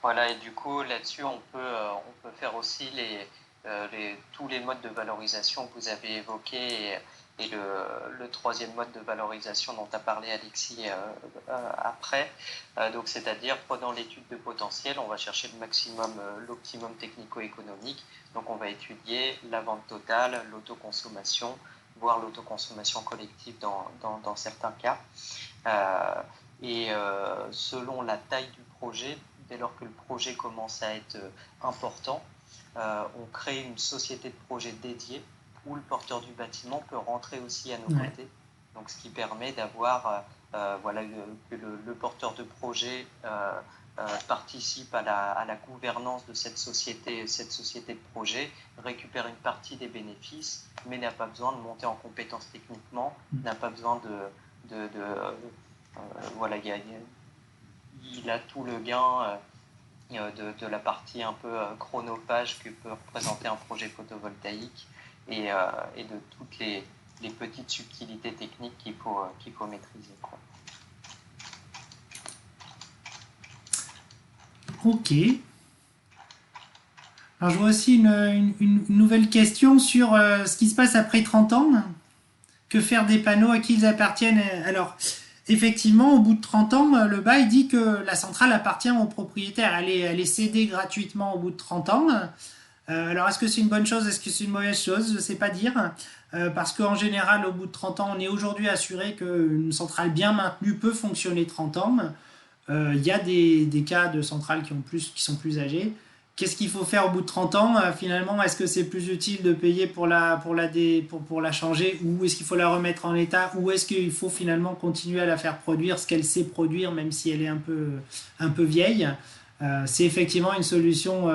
Voilà, et du coup, là-dessus, on peut faire aussi tous les modes de valorisation que vous avez évoqués et le troisième mode de valorisation dont a parlé Alexis après. Donc, c'est-à-dire, pendant l'étude de potentiel, on va chercher l'optimum technico-économique. Donc, on va étudier la vente totale, l'autoconsommation, voire l'autoconsommation collective dans certains cas. Selon la taille du projet, dès lors que le projet commence à être important, on crée une société de projet dédiée où le porteur du bâtiment peut rentrer aussi à nos côtés. Donc, ce qui permet d'avoir que le porteur de projet participe à la gouvernance de cette société de projet, récupère une partie des bénéfices, mais n'a pas besoin de monter en compétences techniquement, n'a pas besoin il a tout le gain de la partie un peu chronophage que peut représenter un projet photovoltaïque et de toutes les petites subtilités techniques qu'il faut maîtriser, quoi. Ok. Alors je vois aussi une nouvelle question sur ce qui se passe après 30 ans. Que faire des panneaux, à qui ils appartiennent? Alors, effectivement, au bout de 30 ans, le bail dit que la centrale appartient au propriétaire. Elle est cédée gratuitement au bout de 30 ans. Alors, est-ce que c'est une bonne chose? Est-ce que c'est une mauvaise chose? Je ne sais pas dire. Parce qu'en général, au bout de 30 ans, on est aujourd'hui assuré qu'une centrale bien maintenue peut fonctionner 30 ans. Il y a des cas de centrales qui sont plus âgées. Qu'est-ce qu'il faut faire au bout de 30 ans? Finalement, est-ce que c'est plus utile de payer pour la changer, ou est-ce qu'il faut la remettre en état, ou est-ce qu'il faut finalement continuer à la faire produire ce qu'elle sait produire, même si elle est un peu vieille? C'est effectivement une solution,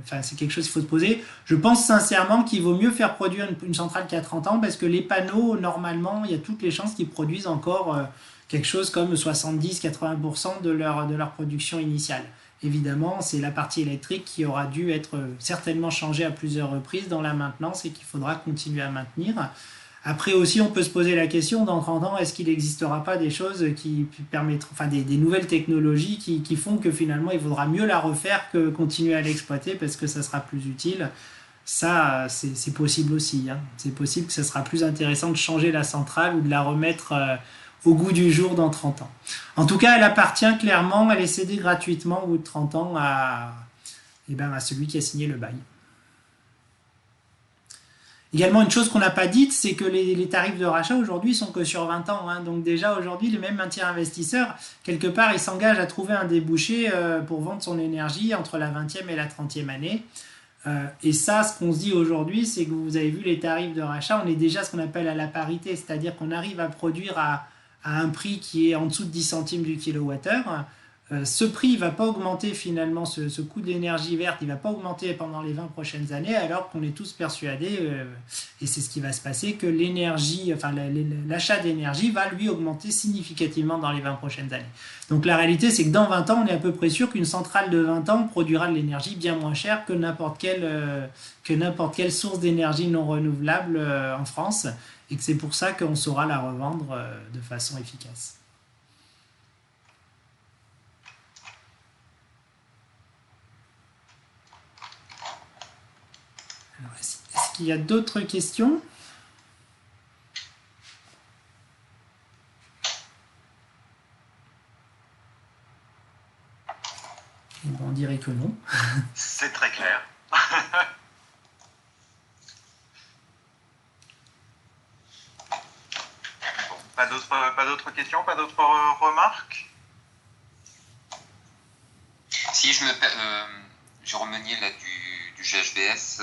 c'est quelque chose qu'il faut se poser. Je pense sincèrement qu'il vaut mieux faire produire une centrale qui a 30 ans, parce que les panneaux, normalement, il y a toutes les chances qu'ils produisent encore quelque chose comme 70-80% de leur production initiale. Évidemment, c'est la partie électrique qui aura dû être certainement changée à plusieurs reprises dans la maintenance et qu'il faudra continuer à maintenir. Après aussi, on peut se poser la question, dans 30 ans, est-ce qu'il n'existera pas des choses qui permettront, des nouvelles technologies qui font que finalement, il vaudra mieux la refaire que continuer à l'exploiter parce que ça sera plus utile. Ça, c'est possible aussi. C'est possible que ça sera plus intéressant de changer la centrale ou de la remettre au goût du jour dans 30 ans. En tout cas, elle appartient clairement, elle est cédée gratuitement au bout de 30 ans à celui qui a signé le bail. Également, une chose qu'on n'a pas dite, c'est que les tarifs de rachat aujourd'hui sont que sur 20 ans. Donc déjà, aujourd'hui, le même tiers investisseur, quelque part, il s'engage à trouver un débouché pour vendre son énergie entre la 20e et la 30e année. Et ça, ce qu'on se dit aujourd'hui, c'est que vous avez vu les tarifs de rachat, on est déjà ce qu'on appelle à la parité, c'est-à-dire qu'on arrive à produire à un prix qui est en dessous de 10 centimes du kilowattheure. ce prix ne va pas augmenter finalement, ce coût de l'énergie verte, il ne va pas augmenter pendant les 20 prochaines années, alors qu'on est tous persuadés, et c'est ce qui va se passer, que l'énergie, enfin l'achat d'énergie va lui augmenter significativement dans les 20 prochaines années. Donc la réalité, c'est que dans 20 ans, on est à peu près sûr qu'une centrale de 20 ans produira de l'énergie bien moins chère que n'importe quelle source d'énergie non renouvelable en France, et que c'est pour ça qu'on saura la revendre de façon efficace. Alors, est-ce qu'il y a d'autres questions ? Et ben, on dirait que non. C'est très clair. Bon, pas d'autres questions, pas d'autres remarques ? Si je revenais là du GHBS,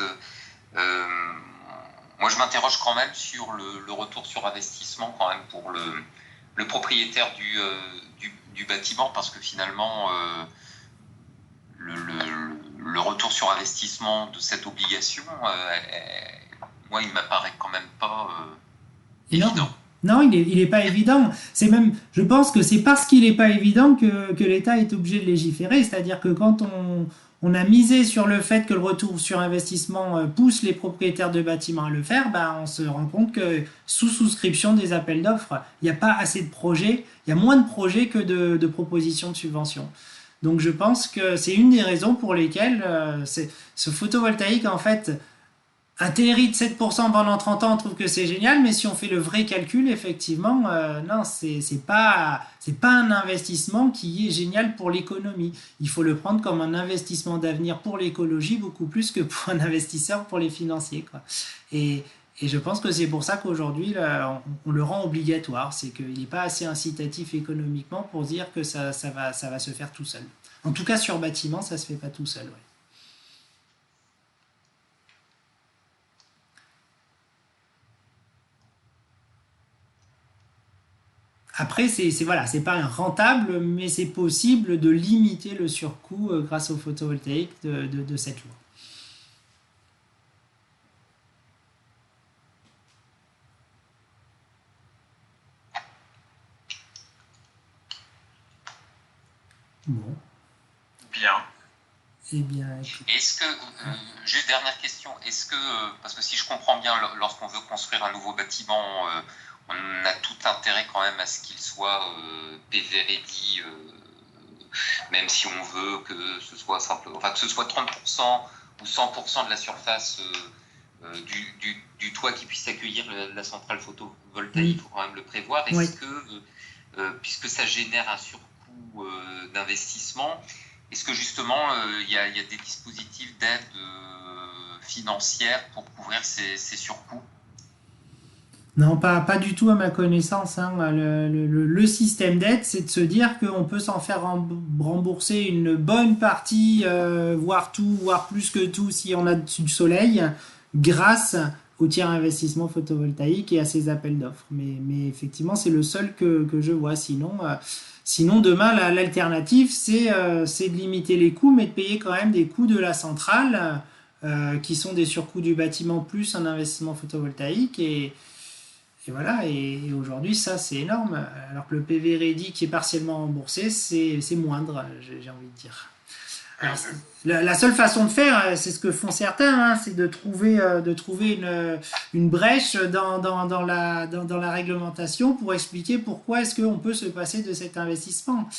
moi je m'interroge quand même sur le retour sur investissement quand même pour le propriétaire du bâtiment, parce que finalement le retour sur investissement de cette obligation, moi il m'apparaît quand même pas évident. Non, il est pas évident. C'est même, je pense que c'est parce qu'il n'est pas évident que l'État est obligé de légiférer. C'est-à-dire que quand on a misé sur le fait que le retour sur investissement pousse les propriétaires de bâtiments à le faire, on se rend compte que sous souscription des appels d'offres, il n'y a pas assez de projets, il y a moins de projets que de propositions de subventions. Donc je pense que c'est une des raisons pour lesquelles ce photovoltaïque, en fait, un TRI de 7% pendant 30 ans, on trouve que c'est génial, mais si on fait le vrai calcul, effectivement, non, c'est pas un investissement qui est génial pour l'économie. Il faut le prendre comme un investissement d'avenir pour l'écologie, beaucoup plus que pour un investisseur pour les financiers, quoi. Et je pense que c'est pour ça qu'aujourd'hui, on le rend obligatoire. C'est qu'il n'est pas assez incitatif économiquement pour dire que ça va se faire tout seul. En tout cas, sur bâtiment, ça ne se fait pas tout seul, ouais. Après, c'est pas un rentable, mais c'est possible de limiter le surcoût grâce au photovoltaïque de cette loi. Bon. Bien. Eh bien. Est-ce que, juste dernière question, est-ce que, parce que si je comprends bien, lorsqu'on veut construire un nouveau bâtiment, on a tout intérêt quand même à ce qu'il soit PV ready, même si on veut que ce soit simple, enfin que ce soit 30% ou 100% de la surface du toit qui puisse accueillir la centrale photovoltaïque, il faut quand même le prévoir. Est-ce que, puisque ça génère un surcoût d'investissement, est-ce que justement il y a des dispositifs d'aide financière pour couvrir ces surcoûts ? Non, pas du tout à ma connaissance. Hein. Le système d'aide, c'est de se dire qu'on peut s'en faire rembourser une bonne partie, voire tout, voire plus que tout, si on a du soleil, grâce au tiers investissement photovoltaïque et à ces appels d'offres. Mais effectivement, c'est le seul que je vois. Sinon, demain, l'alternative, c'est de limiter les coûts, mais de payer quand même des coûts de la centrale, qui sont des surcoûts du bâtiment plus un investissement photovoltaïque. Et voilà, et aujourd'hui, ça, c'est énorme. Alors que le PV Ready qui est partiellement remboursé, c'est moindre, j'ai envie de dire. Alors, la seule façon de faire, c'est ce que font certains, hein, c'est de trouver une brèche dans la réglementation pour expliquer pourquoi est-ce qu'on peut se passer de cet investissement.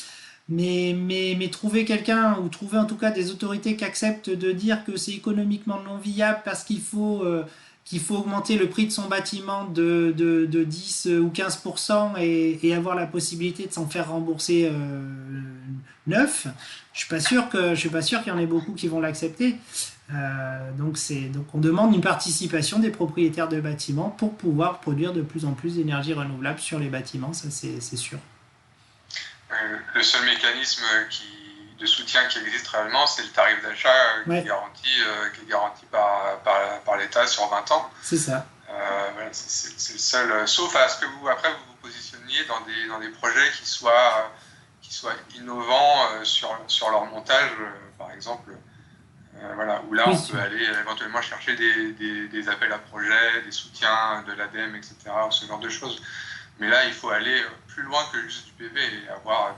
Mais trouver quelqu'un, ou trouver en tout cas des autorités qui acceptent de dire que c'est économiquement non viable parce qu'il faut augmenter le prix de son bâtiment de 10 ou 15% et avoir la possibilité de s'en faire rembourser neuf, je suis pas sûr qu'il y en ait beaucoup qui vont l'accepter. Donc on demande une participation des propriétaires de bâtiments pour pouvoir produire de plus en plus d'énergie renouvelable sur les bâtiments, ça c'est sûr. Le seul mécanisme de soutien qui existe réellement, c'est le tarif d'achat qui est garanti par l'État sur 20 ans. C'est ça. Voilà, c'est le seul. Sauf à ce que vous vous positionniez dans des projets qui soient soient innovants sur leur montage, par exemple. Voilà, où là, Oui. on peut aller éventuellement chercher des appels à projets, des soutiens de l'ADEME, etc., ce genre de choses. Mais là, il faut aller plus loin que juste du PV et avoir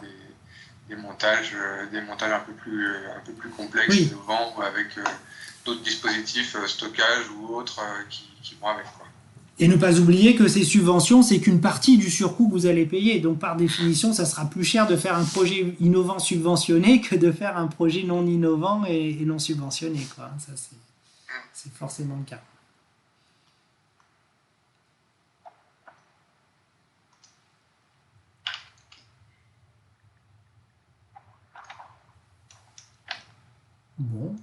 des montages un peu plus complexes, Oui. innovants, ou avec d'autres dispositifs, stockage ou autres, qui vont avec, quoi. Et ne pas oublier que ces subventions, c'est qu'une partie du surcoût que vous allez payer. Donc, par définition, ça sera plus cher de faire un projet innovant subventionné que de faire un projet non innovant et non subventionné, quoi. Ça, c'est forcément le cas. Bon.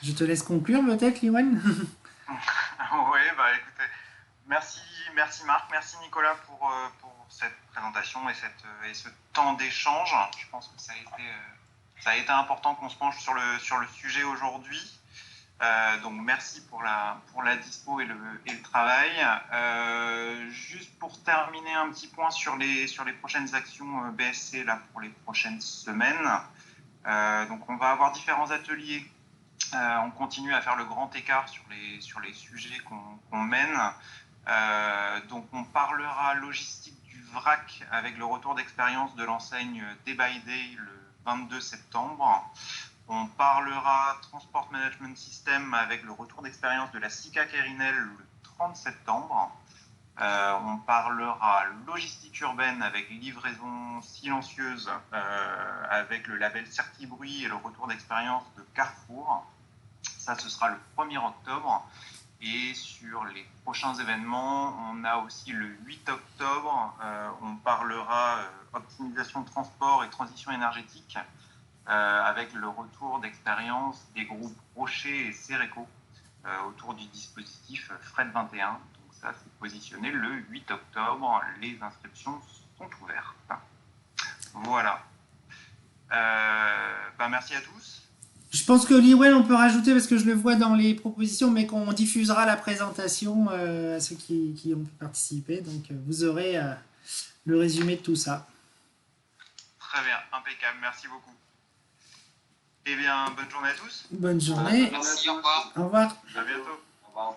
Je te laisse conclure, peut-être, Liwan. Oui, bah écoutez, merci Marc, merci Nicolas pour cette présentation et ce temps d'échange. Je pense que ça a été important qu'on se penche sur le sujet aujourd'hui. Donc merci pour la dispo et le travail. Juste pour terminer un petit point sur les prochaines actions BSC là, pour les prochaines semaines. Donc on va avoir différents ateliers. On continue à faire le grand écart sur les sujets qu'on mène. Donc on parlera logistique du vrac avec le retour d'expérience de l'enseigne Day by Day le 22 septembre. On parlera Transport Management System avec le retour d'expérience de la SICA Kerinel le 30 septembre. On parlera logistique urbaine avec livraison silencieuse avec le label Certibruit et le retour d'expérience de Carrefour. Ça, ce sera le 1er octobre. Et sur les prochains événements, on a aussi le 8 octobre, on parlera optimisation de transport et transition énergétique avec le retour d'expérience des groupes Rocher et Cereco autour du dispositif Fred 21. Donc ça, c'est positionné le 8 octobre. Les inscriptions sont ouvertes. Voilà. Merci à tous. Je pense que Liwan, on peut rajouter, parce que je le vois dans les propositions, mais qu'on diffusera la présentation à ceux qui ont pu participer. Donc, vous aurez le résumé de tout ça. Très bien, impeccable. Merci beaucoup. Eh bien, bonne journée à tous. Bonne journée. Merci, au revoir. Au revoir. À bientôt. Au revoir.